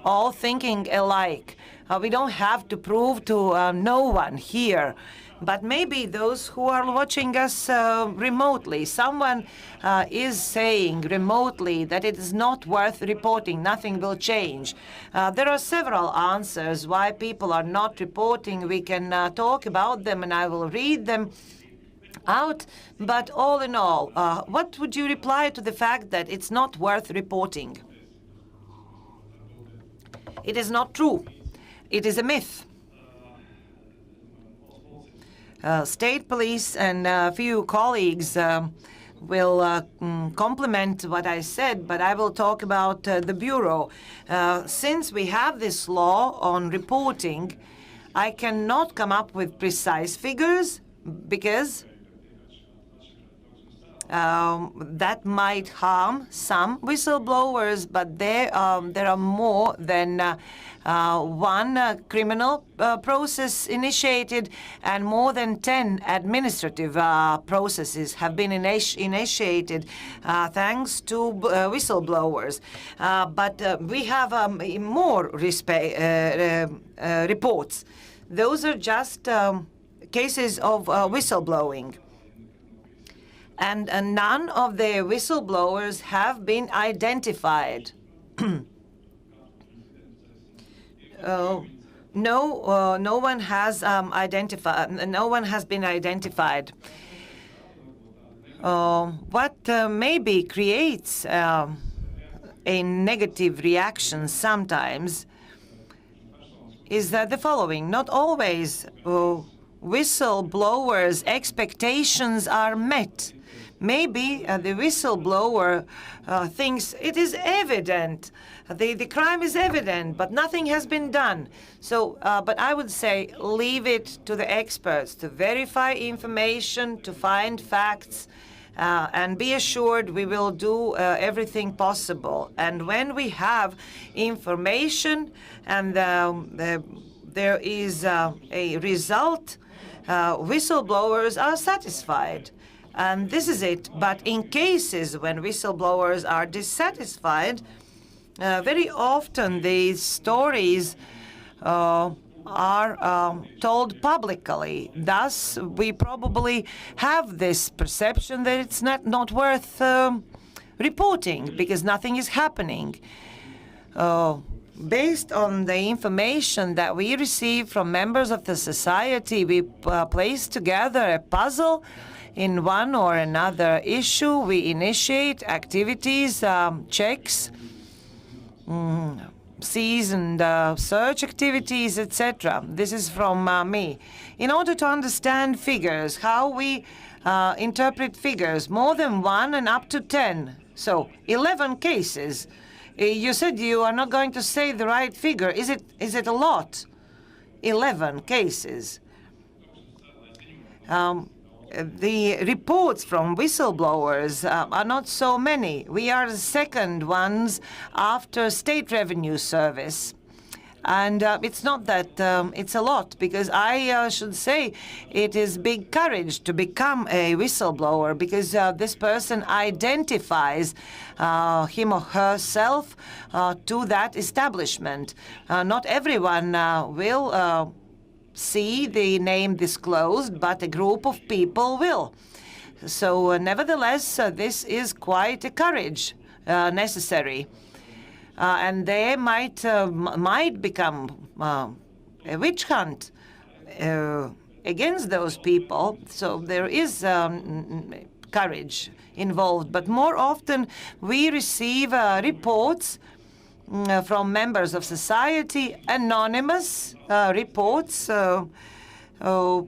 all thinking alike. We don't have to prove to no one here. But maybe those who are watching us remotely, someone is saying remotely that it is not worth reporting, nothing will change. There are several answers why people are not reporting. We can talk about them and I will read them out. But all in all, what would you reply to the fact that it's not worth reporting? It is not true. It is a myth. State police and a few colleagues will complement what I said, but I will talk about the Bureau. Since we have this law on reporting, I cannot come up with precise figures because that might harm some whistleblowers, but there are more than one criminal process initiated and more than 10 administrative processes have been initiated thanks to whistleblowers. But we have more reports. Those are just cases of whistleblowing. And none of the whistleblowers have been identified. No one has identified. No one has been identified. What maybe creates a negative reaction sometimes is that the following: not always whistleblowers' expectations are met. Maybe the whistleblower thinks it is evident, the crime is evident, but nothing has been done. So, but I would say leave it to the experts to verify information, to find facts, and be assured we will do everything possible. And when we have information and there is a result, whistleblowers are satisfied. And this is it. But in cases when whistleblowers are dissatisfied, very often these stories are told publicly. Thus, we probably have this perception that it's not worth reporting because nothing is happening. Based on the information that we receive from members of the society, we place together a puzzle in one or another issue. We initiate activities, checks, sees and search activities, etc. This is from me. In order to understand figures, how we interpret figures, more than 1 and up to 10. So 11 cases. You said you are not going to say the right figure. Is it a lot? 11 cases. The reports from whistleblowers are not so many. We are the second ones after State Revenue Service. And it's not that it's a lot, because I should say it is big courage to become a whistleblower, because this person identifies him or herself to that establishment. Not everyone will see the name disclosed, but a group of people will. So nevertheless, this is quite a courage necessary. And there might become a witch hunt against those people. So there is courage involved. But more often we receive reports from members of society, anonymous reports. But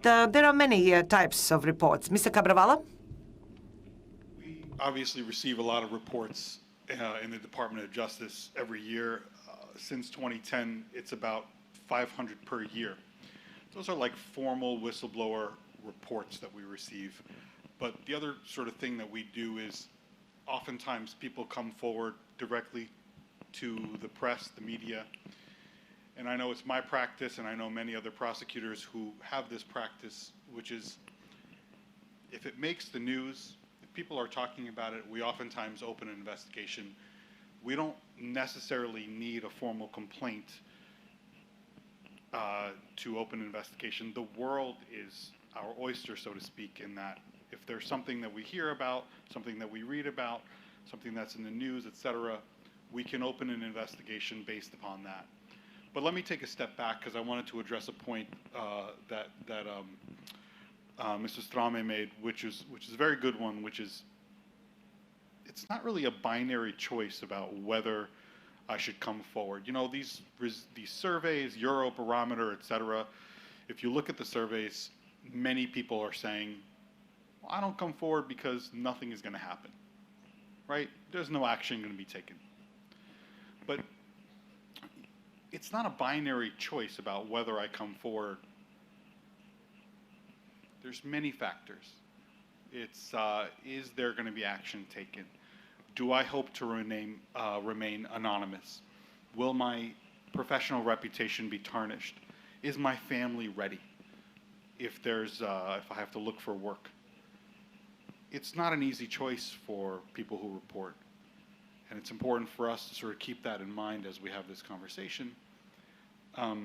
there are many types of reports. Mr. Cabravala? We obviously receive a lot of reports in the Department of Justice every year. Since 2010, it's about 500 per year. Those are like formal whistleblower reports that we receive. But the other sort of thing that we do is oftentimes people come forward directly to the press, the media. And I know it's my practice, and I know many other prosecutors who have this practice, which is if it makes the news, if people are talking about it, we oftentimes open an investigation. We don't necessarily need a formal complaint to open an investigation. The world is our oyster, so to speak, in that if there's something that we hear about, something that we read about, something that's in the news, etc., we can open an investigation based upon that. But let me take a step back, because I wanted to address a point that Mr. Strame made, which is a very good one, which is it's not really a binary choice about whether I should come forward. You know, these surveys, Eurobarometer, etc., if you look at the surveys, many people are saying, well, I don't come forward because nothing is going to happen, right? There's no action going to be taken. But it's not a binary choice about whether I come forward. There's many factors. It's, is there going to be action taken? Do I hope to remain anonymous? Will my professional reputation be tarnished? Is my family ready if I have to look for work? It's not an easy choice for people who report. And it's important for us to sort of keep that in mind as we have this conversation. A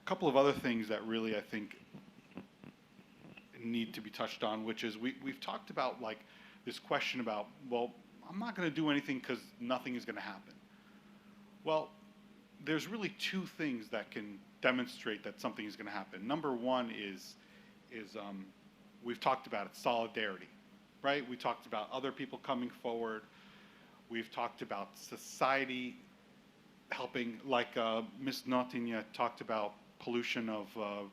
couple of other things that really, I think, need to be touched on, which is we've talked about like this question about, well, I'm not going to do anything because nothing is going to happen. Well, there's really two things that can demonstrate that something is going to happen. Number one is we've talked about it, solidarity, right? We talked about other people coming forward. We've talked about society helping, like Ms. Notinia talked about pollution of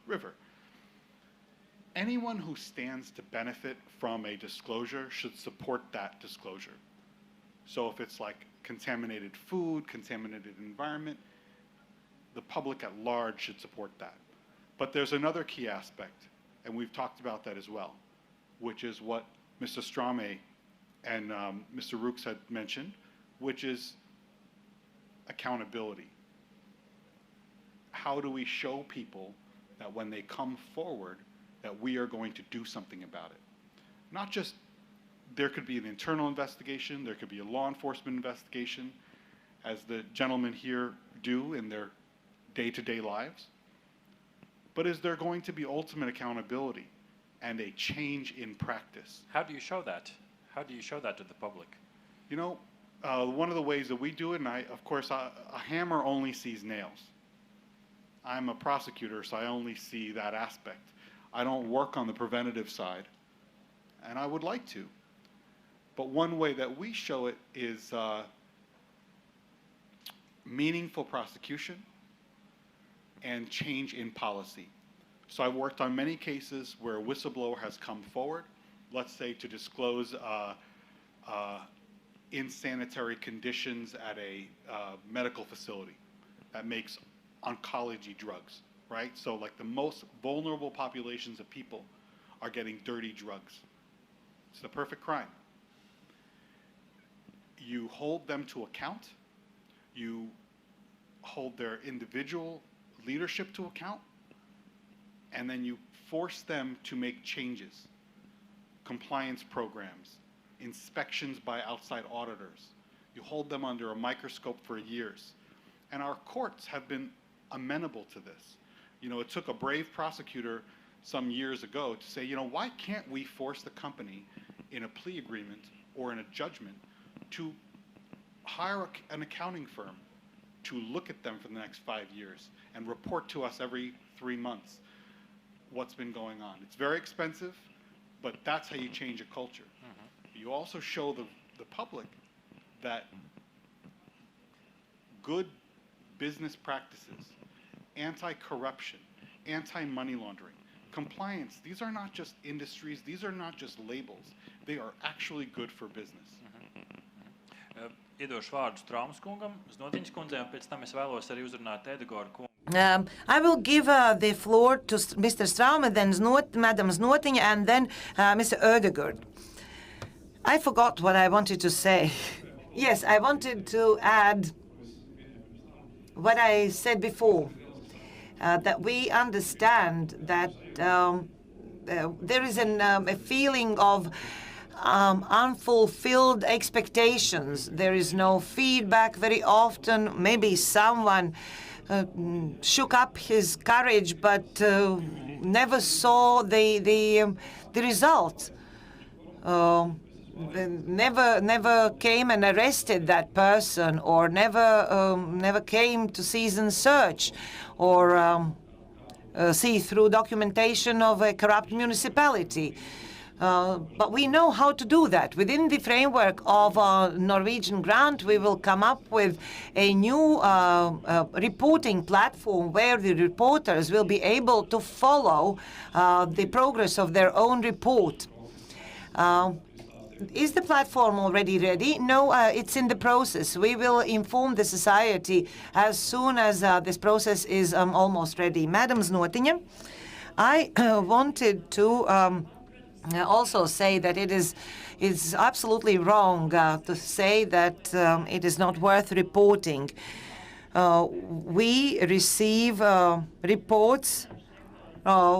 river. Anyone who stands to benefit from a disclosure should support that disclosure. So if it's like contaminated food, contaminated environment, the public at large should support that. But there's another key aspect, and we've talked about that as well, which is what Mr. Strame and Mr. Rooks had mentioned, which is accountability. How do we show people that when they come forward, that we are going to do something about it? Not just, there could be an internal investigation, there could be a law enforcement investigation, as the gentlemen here do in their day-to-day lives, but is there going to be ultimate accountability and a change in practice? How do you show that? How do you show that to the public? You know, one of the ways that we do it, and of course, a hammer only sees nails. I'm a prosecutor, so I only see that aspect. I don't work on the preventative side, and I would like to. But one way that we show it is meaningful prosecution and change in policy. So I've worked on many cases where a whistleblower has come forward, let's say to disclose insanitary conditions at a medical facility that makes oncology drugs, right? So like the most vulnerable populations of people are getting dirty drugs. It's the perfect crime. You hold them to account. You hold their individual leadership to account. And then you force them to make changes. Compliance programs, inspections by outside auditors. You hold them under a microscope for years. And our courts have been amenable to this. You know, it took a brave prosecutor some years ago to say, you know, why can't we force the company in a plea agreement or in a judgment to hire an accounting firm to look at them for the next 5 years and report to us every 3 months what's been going on. It's very expensive, but that's how you change a culture. You also show the public that good business practices, anti-corruption, anti-money laundering, compliance, these are not just industries, these are not just labels. They are actually good for business. Iedošu vārdu Straumes kungam, Znotiņas kundzei, un pēc tam es vēlos arī uzrunāt Edegoru kungu. I will give the floor to Mr. Straume, then Madam Znotiņa, and then Mr. Ødegaard. I forgot what I wanted to say. Yes, I wanted to add what I said before, that we understand that there is a feeling of unfulfilled expectations. There is no feedback very often. Maybe someone shook up his courage, but never saw the result. Never came and arrested that person, or never came to season search, or see through documentation of a corrupt municipality. But we know how to do that. Within the framework of our Norwegian grant, we will come up with a new reporting platform where the reporters will be able to follow the progress of their own report. Is the platform already ready? No, it's in the process. We will inform the society as soon as this process is almost ready. Madam Znotiņa, I wanted to also say that it's absolutely wrong to say that it is not worth reporting. We receive reports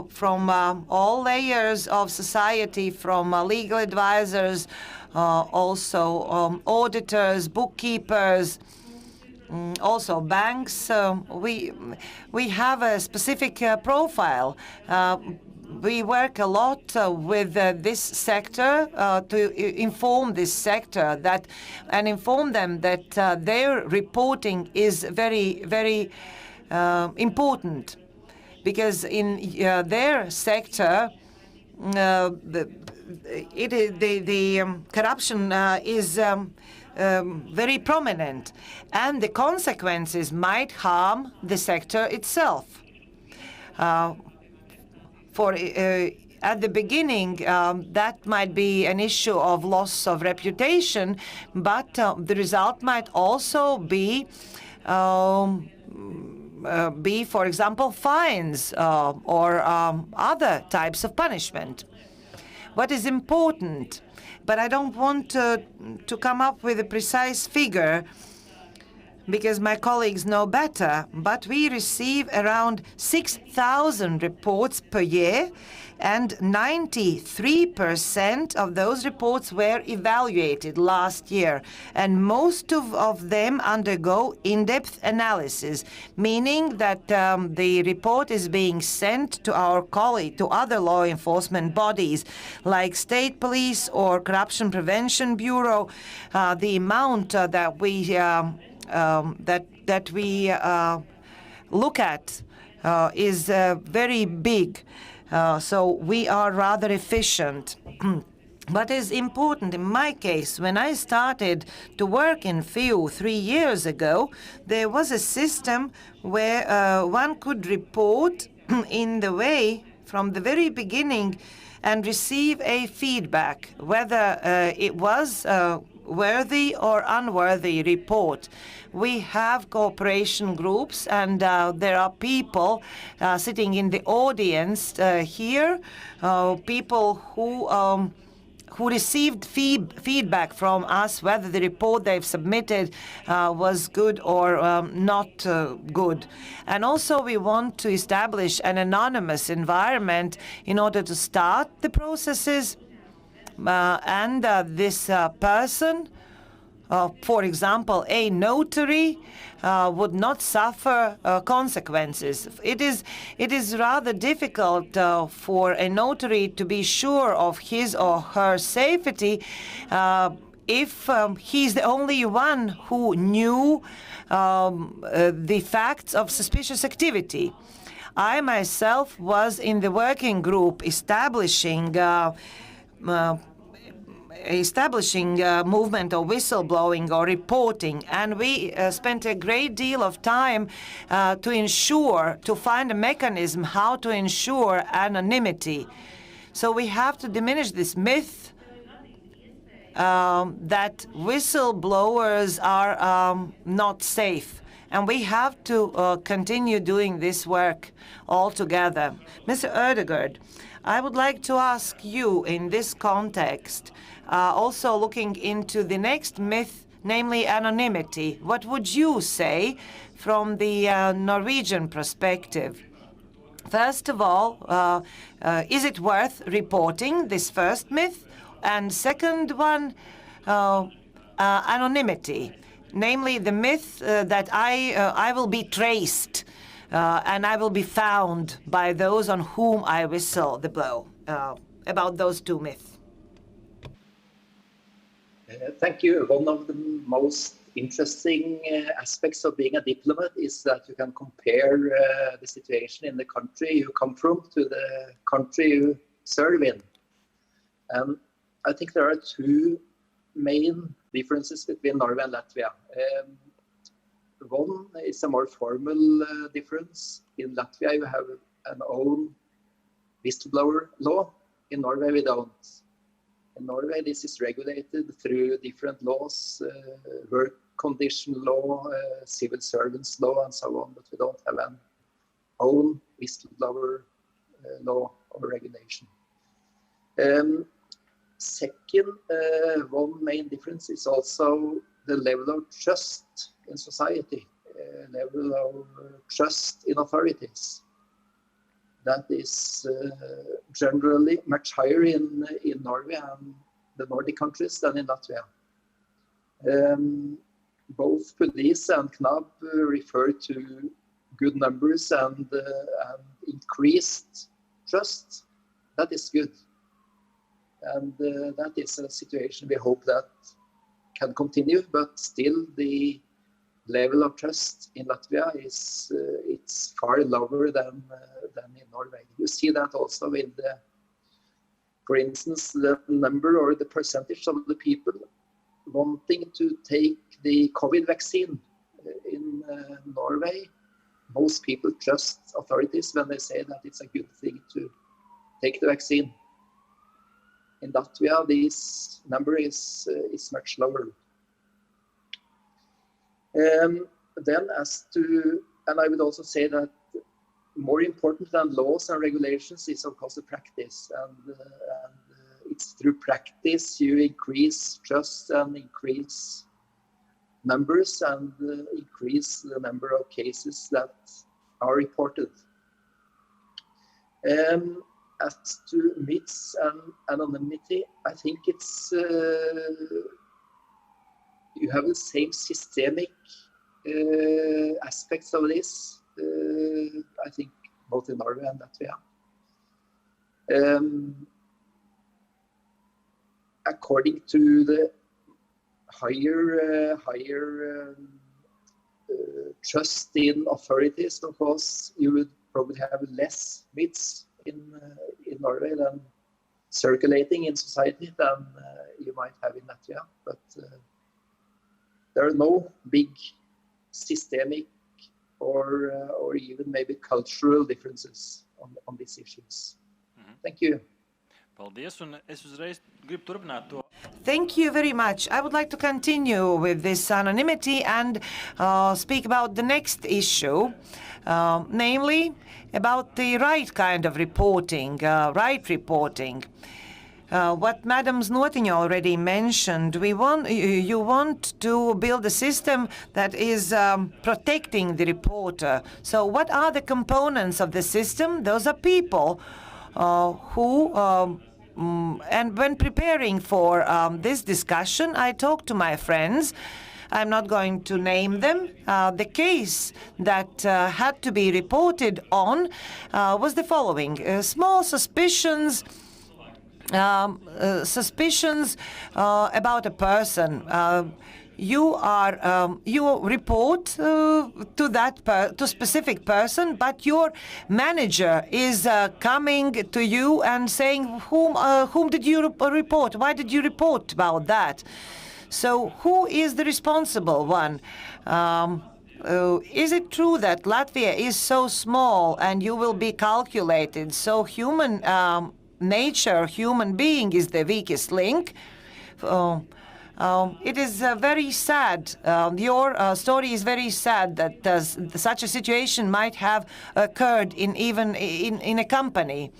from all layers of society, from legal advisors, also auditors, bookkeepers, also banks. We have a specific profile. We work a lot with this sector to inform this sector and inform them that their reporting is very, very important, because in their sector, the corruption is very prominent, and the consequences might harm the sector itself. At the beginning, that might be an issue of loss of reputation, but the result might also be, for example, fines or other types of punishment. What is important, but I don't want to come up with a precise figure, because my colleagues know better, but we receive around 6,000 reports per year, and 93% of those reports were evaluated last year, and most of them undergo in-depth analysis, meaning that the report is being sent to our colleague, to other law enforcement bodies like State Police or Corruption Prevention Bureau. The amount that we look at is very big, so we are rather efficient. What is important in my case, when I started to work in FEU 3 years ago, there was a system where one could report in the way from the very beginning and receive a feedback, whether it was worthy or unworthy report. We have cooperation groups, and there are people sitting in the audience here, people who received feedback from us, whether the report they've submitted was good or not good. And also we want to establish an anonymous environment in order to start the processes. And this person, for example, a notary, would not suffer consequences. It is rather difficult for a notary to be sure of his or her safety if he's the only one who knew the facts of suspicious activity. I myself was in the working group establishing movement of whistleblowing or reporting, and we spent a great deal of time to find a mechanism how to ensure anonymity. So we have to diminish this myth that whistleblowers are not safe. And we have to continue doing this work all together. Mr. Ødegaard, I would like to ask you in this context, also looking into the next myth, namely anonymity. What would you say from the Norwegian perspective? First of all, is it worth reporting, this first myth? And second one, anonymity, namely the myth that I will be traced and I will be found by those on whom I whistle the blow. About those two myths. Thank you. One of the most interesting aspects of being a diplomat is that you can compare the situation in the country you come from to the country you serve in. And I think there are two main differences between Norway and Latvia. One is a more formal difference. In Latvia, you have an own whistleblower law. In Norway, we don't. In Norway, this is regulated through different laws, work condition law, civil servants law, and so on, but we don't have an own whistleblower law or regulation. Second, one main difference is also the level of trust in society, level of trust in authorities. That is generally much higher in Norway and the Nordic countries than in Latvia. Both police and KNAB refer to good numbers and increased trust. That is good. And that is a situation we hope that can continue, but still the level of trust in Latvia is it's far lower than in Norway. You see that also in the, for instance, the number or the percentage of the people wanting to take the COVID vaccine in Norway. Most people trust authorities when they say that it's a good thing to take the vaccine. In Latvia, this number is much lower. Then as to, and I would also say that more important than laws and regulations is of course the practice, and it's through practice you increase trust and increase numbers and increase the number of cases that are reported. As to myths and anonymity, I think it's you have the same systemic aspects of this, I think, both in Norway and Latvia. According to the higher trust in authorities, of course, you would probably have less myths in Norway than circulating in society than you might have in Latvia. But there are no big systemic or even maybe cultural differences on these issues. Thank you. Paldies, un es uzreiz gribu turpināt to. Thank you very much. I would like to continue with this anonymity and speak about the next issue, namely about the right kind of reporting, right reporting. What Madam Znotiņa already mentioned, you want to build a system that is protecting the reporter. So what are the components of the system? Those are people who and when preparing for this discussion, I talked to my friends. I'm not going to name them. The case that had to be reported on was the following. Small suspicions about a person. You report to specific person, but your manager is coming to you and saying, whom did you report? Why did you report about that? So who is the responsible one? Is it true that Latvia is so small and you will be calculated? So human nature, human being is the weakest link. It is very sad. Your story is very sad that such a situation might have occurred in a company.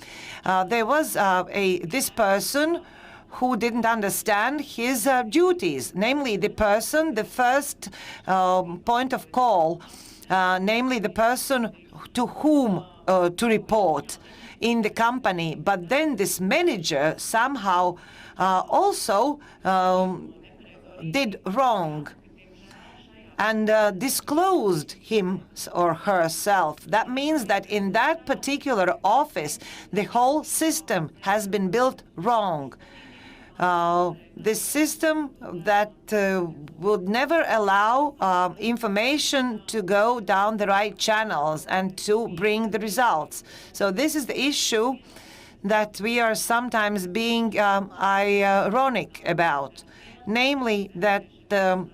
There was this person who didn't understand his duties, namely the person, the first point of call, namely the person to whom to report in the company. But then this manager somehow also did wrong and disclosed him or herself. That means that in that particular office, the whole system has been built wrong. This system that would never allow information to go down the right channels and to bring the results. So this is the issue that we are sometimes being ironic about, namely that the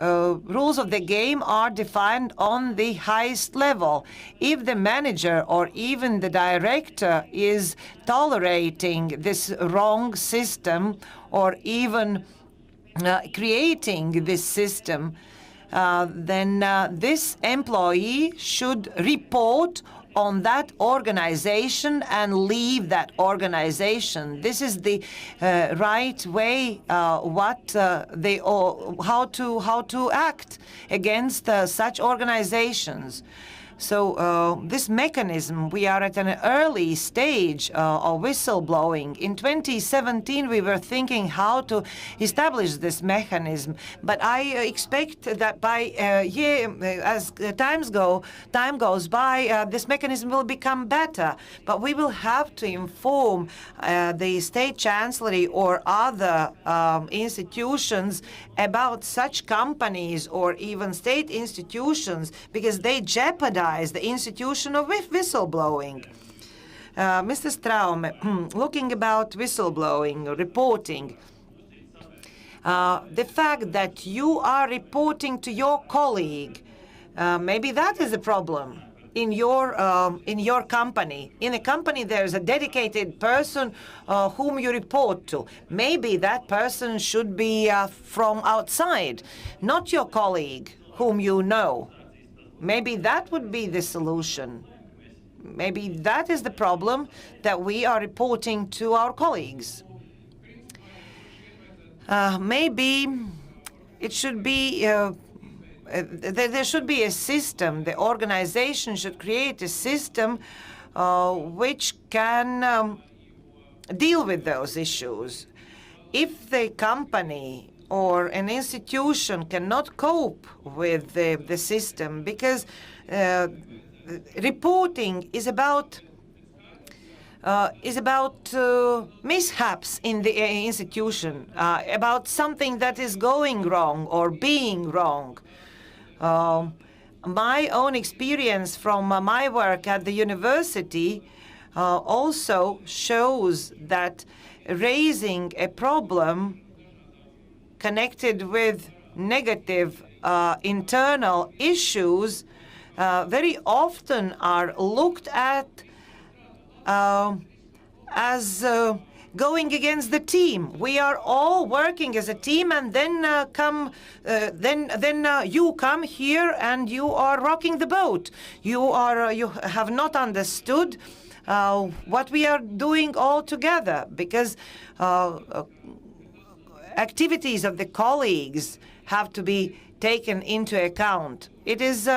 rules of the game are defined on the highest level. If the manager or even the director is tolerating this wrong system or even creating this system, then this employee should report on that organization and leave that organization. This is the right way how to act against such organizations. So this mechanism, we are at an early stage of whistleblowing. In 2017, we were thinking how to establish this mechanism, but I expect that by as time goes by, this mechanism will become better. But we will have to inform the state chancellery or other institutions about such companies or even state institutions, because they jeopardize the institution of whistleblowing. Mr. Straume, looking about whistleblowing, reporting, the fact that you are reporting to your colleague, maybe that is a problem in your company. In a company, there's a dedicated person whom you report to. Maybe that person should be from outside, not your colleague whom you know. Maybe that would be the solution. Maybe that is the problem that we are reporting to our colleagues. Maybe it should be there should be a system. The organization should create a system which can deal with those issues. If the company or an institution cannot cope with the system, because reporting is about mishaps in the institution, about something that is going wrong or being wrong. My own experience from my work at the university also shows that raising a problem connected with negative internal issues very often are looked at as going against the team. We are all working as a team, and then you come here and you are rocking the boat. You have not understood what we are doing all together, because activities of the colleagues have to be taken into account. It is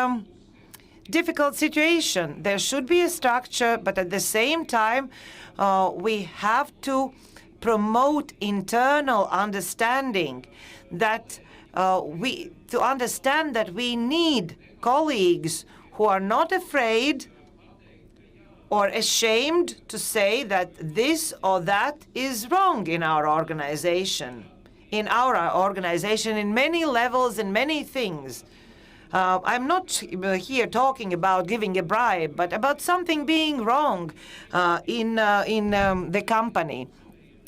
difficult situation. There should be a structure, but at the same time, we have to promote internal understanding that to understand that we need colleagues who are not afraid or ashamed to say that this or that is wrong in our organization. In many levels and many things. I'm not here talking about giving a bribe, but about something being wrong in the company.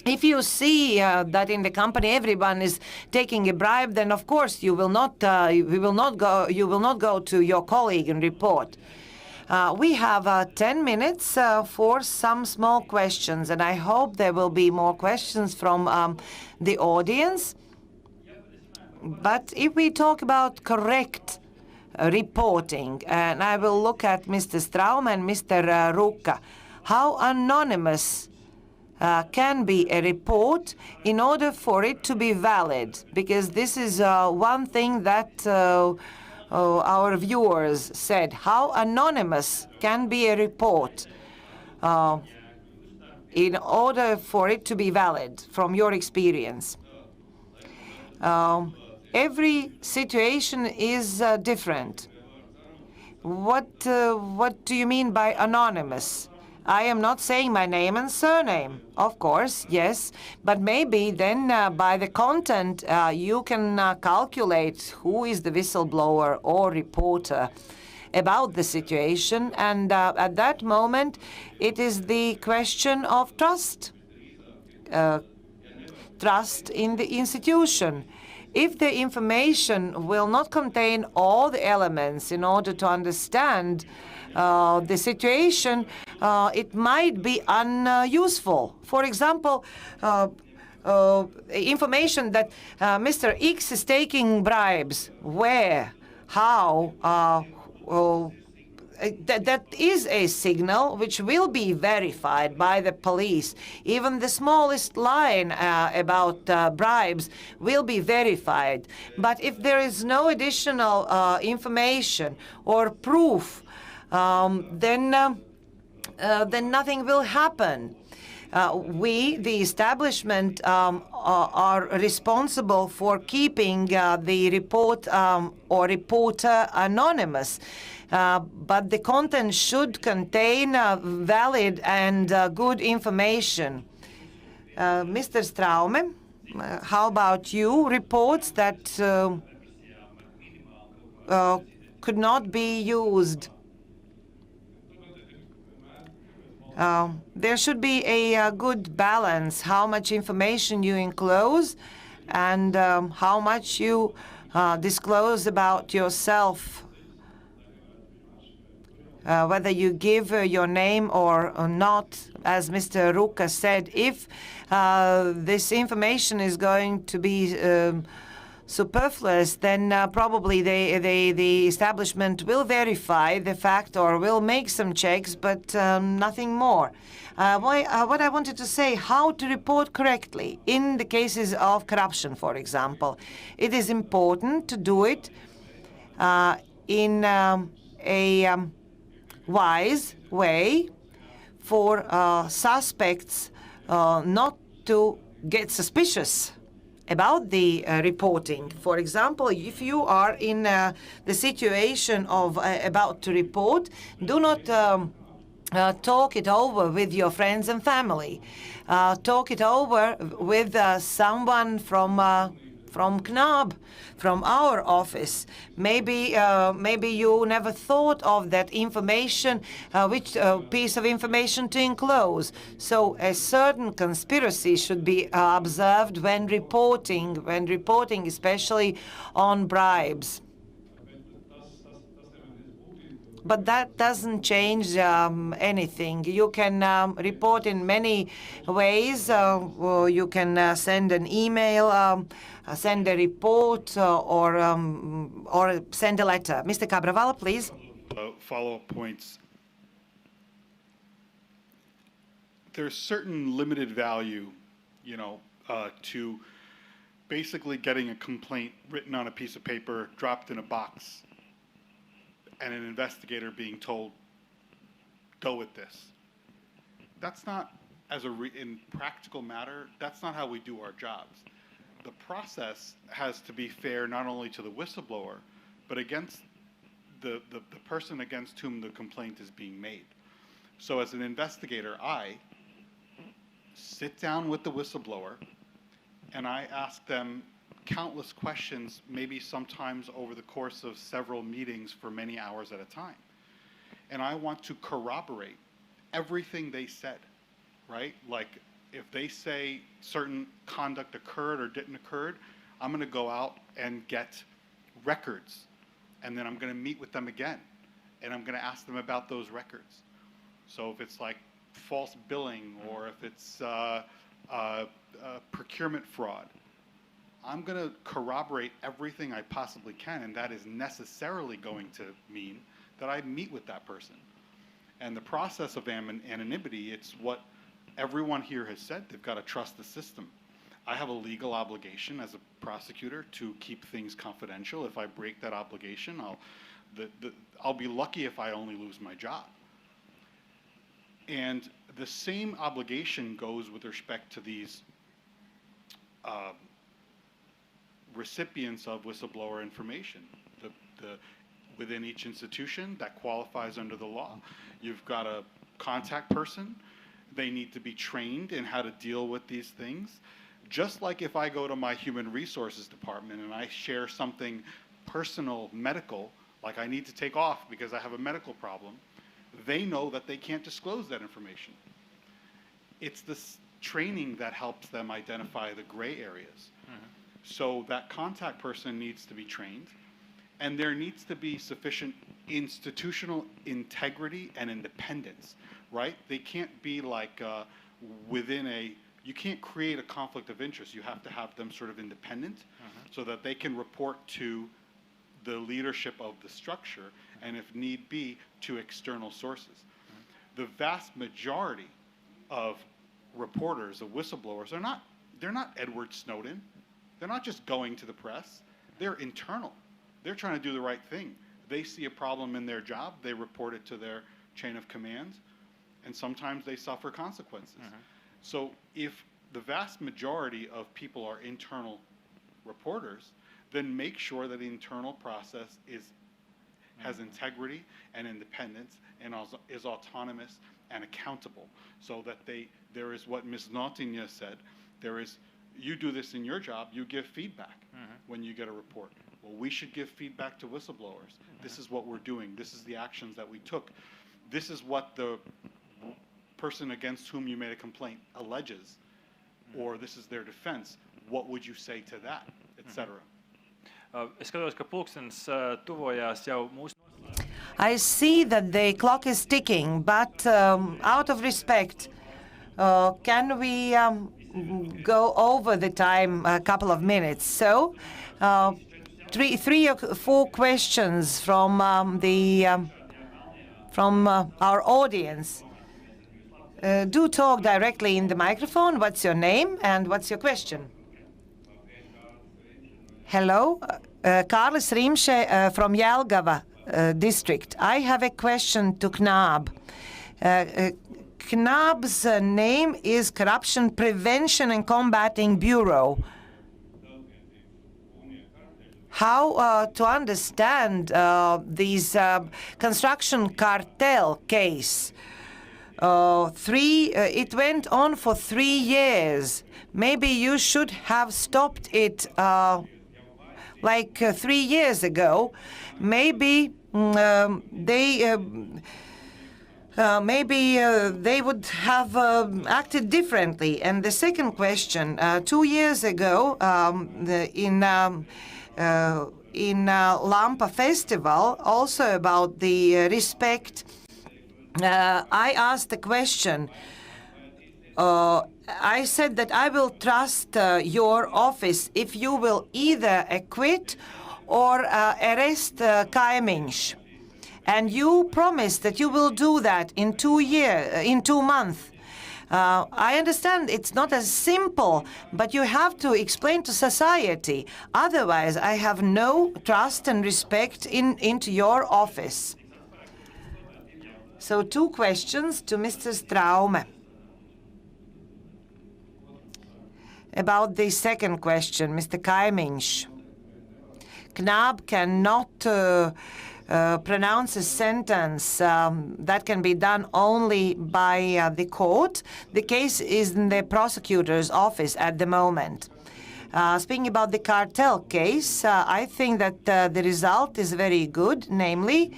If you see that in the company everyone is taking a bribe, then of course you will not go to your colleague and report. We have 10 minutes for some small questions, and I hope there will be more questions from the audience. But if we talk about correct reporting, and I will look at Mr. Straum and Mr. Ruka, how anonymous can be a report in order for it to be valid? Because this is one thing that our viewers said. How anonymous can be a report in order for it to be valid, from your experience? Every situation is different. What do you mean by anonymous? I am not saying my name and surname, of course, yes, but maybe then by the content you can calculate who is the whistleblower or reporter about the situation, and at that moment it is the question of trust, trust in the institution. If the information will not contain all the elements in order to understand the situation, it might be unuseful. For example, information that Mr. X is taking bribes, where, how, that is a signal which will be verified by the police. Even the smallest line about bribes will be verified. But if there is no additional information or proof, then nothing will happen. We, the establishment, are responsible for keeping the report or reporter anonymous. But the content should contain valid and good information. Mr. Straume, how about you? Reports that could not be used. There should be a good balance, how much information you enclose and how much you disclose about yourself. Whether you give your name or not, as Mr. Ruka said, if this information is going to be superfluous, then probably the establishment will verify the fact or will make some checks, but nothing more. What I wanted to say, how to report correctly in the cases of corruption, for example. It is important to do it in a wise way for suspects not to get suspicious about the reporting. For example, if you are in the situation of about to report, do not talk it over with your friends and family. Talk it over with someone from from KNAB, from our office. Maybe you never thought of that information, which piece of information to enclose. So a certain conspiracy should be observed when reporting, especially on bribes. But that doesn't change anything. You can report in many ways. You can send an email, send a report, or send a letter. Mr. Cabral, please. Follow-up points. There's certain limited value, to basically getting a complaint written on a piece of paper, dropped in a box, and an investigator being told, go with this. That's not, in practical matter, that's not how we do our jobs. The process has to be fair not only to the whistleblower, but against the person against whom the complaint is being made. So as an investigator, I sit down with the whistleblower and I ask them countless questions, maybe sometimes over the course of several meetings for many hours at a time. And I want to corroborate everything they said, right? Like if they say certain conduct occurred or didn't occur, I'm going to go out and get records. And then I'm going to meet with them again. And I'm going to ask them about those records. So if it's like false billing or if it's procurement fraud, I'm going to corroborate everything I possibly can, and that is necessarily going to mean that I meet with that person. And the process of anonymity, it's what everyone here has said. They've got to trust the system. I have a legal obligation as a prosecutor to keep things confidential. If I break that obligation, I'll be lucky if I only lose my job. And the same obligation goes with respect to these recipients of whistleblower information. Within each institution that qualifies under the law, you've got a contact person. They need to be trained in how to deal with these things. Just like if I go to my human resources department and I share something personal, medical, like I need to take off because I have a medical problem, they know that they can't disclose that information. It's this training that helps them identify the gray areas. So that contact person needs to be trained, and there needs to be sufficient institutional integrity and independence, right? They can't be like you can't create a conflict of interest. You have to have them sort of independent so that they can report to the leadership of the structure and if need be to external sources. The vast majority of reporters, of whistleblowers, they're not Edward Snowden. They're not just going to the press. They're internal. They're trying to do the right thing. They see a problem in their job, they report it to their chain of command, and sometimes they suffer consequences. So if the vast majority of people are internal reporters, then make sure that the internal process has integrity and independence and is autonomous and accountable, so that there is what Ms. Nautinha said, you do this in your job, you give feedback when you get a report. Well, we should give feedback to whistleblowers. This is what we're doing. This is the actions that we took. This is what the person against whom you made a complaint alleges, or this is their defense. What would you say to that, etc. Es skatos, ka pulkstenis tuvojās jau mūsu. I see that the clock is ticking, but out of respect, can we go over the time a couple of minutes? So, three or four questions from our audience. Do talk directly in the microphone. What's your name and what's your question? Hello, Kārlis Rimše from Jelgava district. I have a question to KNAB. KNAB's name is Corruption Prevention and Combating Bureau. How to understand these construction cartel case? It went on for 3 years. Maybe you should have stopped it 3 years ago. Maybe they would have acted differently. And the second question: 2 years ago, in Lampa Festival, also about the respect, I asked the question. I said that I will trust your office if you will either acquit or arrest Kaimiņš. And you promised that you will do that in 2 months. I understand it's not as simple, but you have to explain to society. Otherwise, I have no trust and respect into your office. So 2 questions to Mr. Straume. About the second question, Mr. Kaimiņš. Knab cannot pronounce a sentence. That can be done only by the court. The case is in the prosecutor's office at the moment. Speaking about the cartel case, I think that the result is very good. Namely,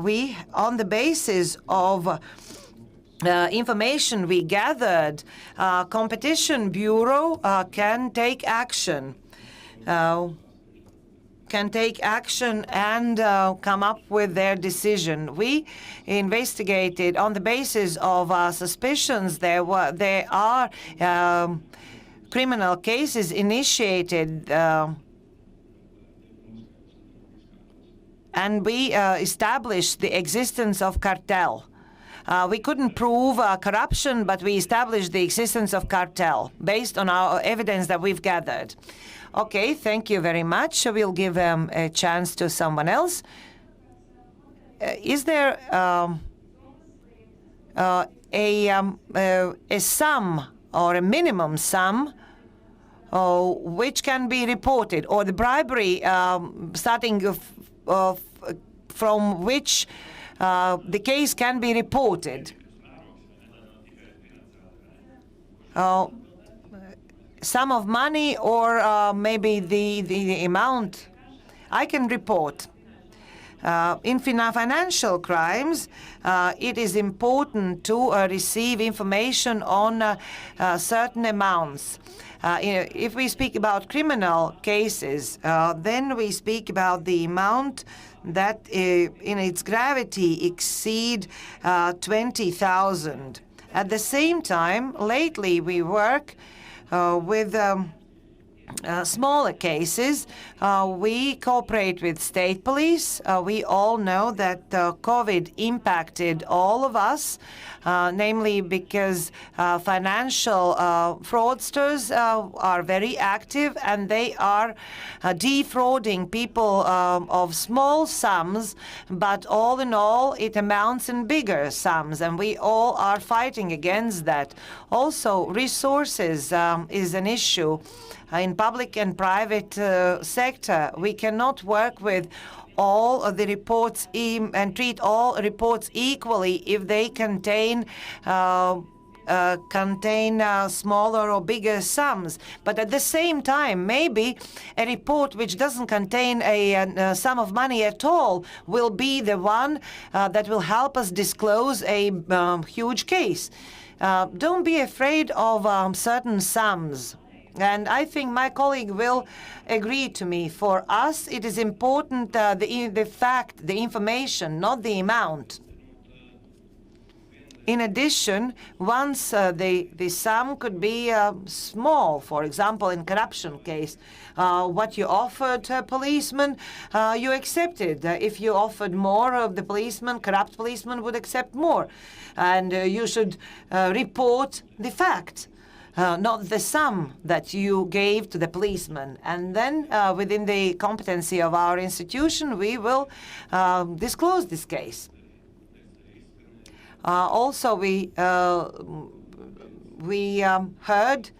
we, on the basis of information we gathered, Competition Bureau can take action. And come up with their decision. We investigated on the basis of suspicions. There are criminal cases initiated, and we established the existence of cartel. We couldn't prove corruption, but we established the existence of cartel based on our evidence that we've gathered. Okay, thank you very much. We'll give a chance to someone else. Is there a sum or a minimum sum which can be reported, or the bribery starting from which the case can be reported? Sum of money, or maybe the amount? I can report. In financial crimes, it is important to receive information on certain amounts. If we speak about criminal cases, then we speak about the amount that in its gravity exceed 20,000. At the same time, lately we work with smaller cases. We cooperate with state police. We all know that COVID impacted all of us, namely because financial fraudsters are very active, and they are defrauding people of small sums, but all in all it amounts in bigger sums, and we all are fighting against that. Also, resources is an issue. In public and private sector, we cannot work with all of the reports and treat all reports equally if they contain smaller or bigger sums. But at the same time, maybe a report which doesn't contain a sum of money at all will be the one that will help us disclose a huge case. Don't be afraid of certain sums. And I think my colleague will agree to me. For us, it is important the fact, the information, not the amount. In addition, once the sum could be small, for example, in corruption case, what you offered a policeman, you accepted. If you offered more of the policeman, corrupt policeman would accept more. And you should report the fact. Not the sum that you gave to the policeman. And then within the competency of our institution, we will disclose this case. Also, we heard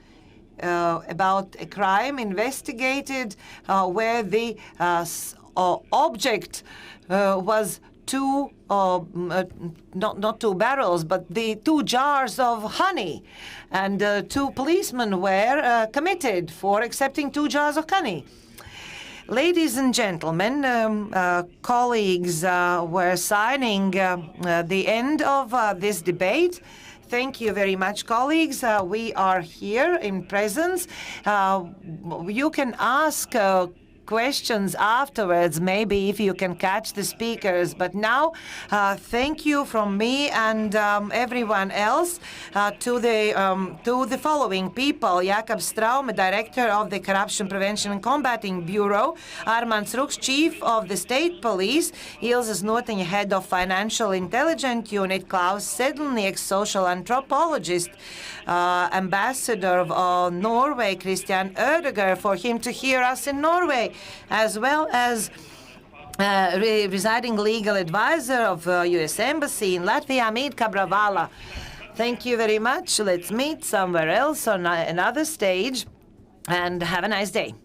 about a crime investigated where the object was not two barrels, but the 2 jars of honey. And 2 policemen were committed for accepting 2 jars of honey. Ladies and gentlemen, colleagues were signing the end of this debate. Thank you very much, colleagues. We are here in presence. You can ask questions afterwards, maybe if you can catch the speakers. But now, thank you from me and everyone else to the following people: Jakob Straume, Director of the Corruption Prevention and Combating Bureau; Armands Ruks, Chief of the State Police; Ilze Znotiņa, Head of Financial Intelligence Unit; Klaus Sedlnieks, Social Anthropologist; Ambassador of Norway, Christian Ødegaard, for him to hear us in Norway, as well as residing legal advisor of U.S. Embassy in Latvia, Mitka Bravala. Thank you very much. Let's meet somewhere else on another stage, and have a nice day.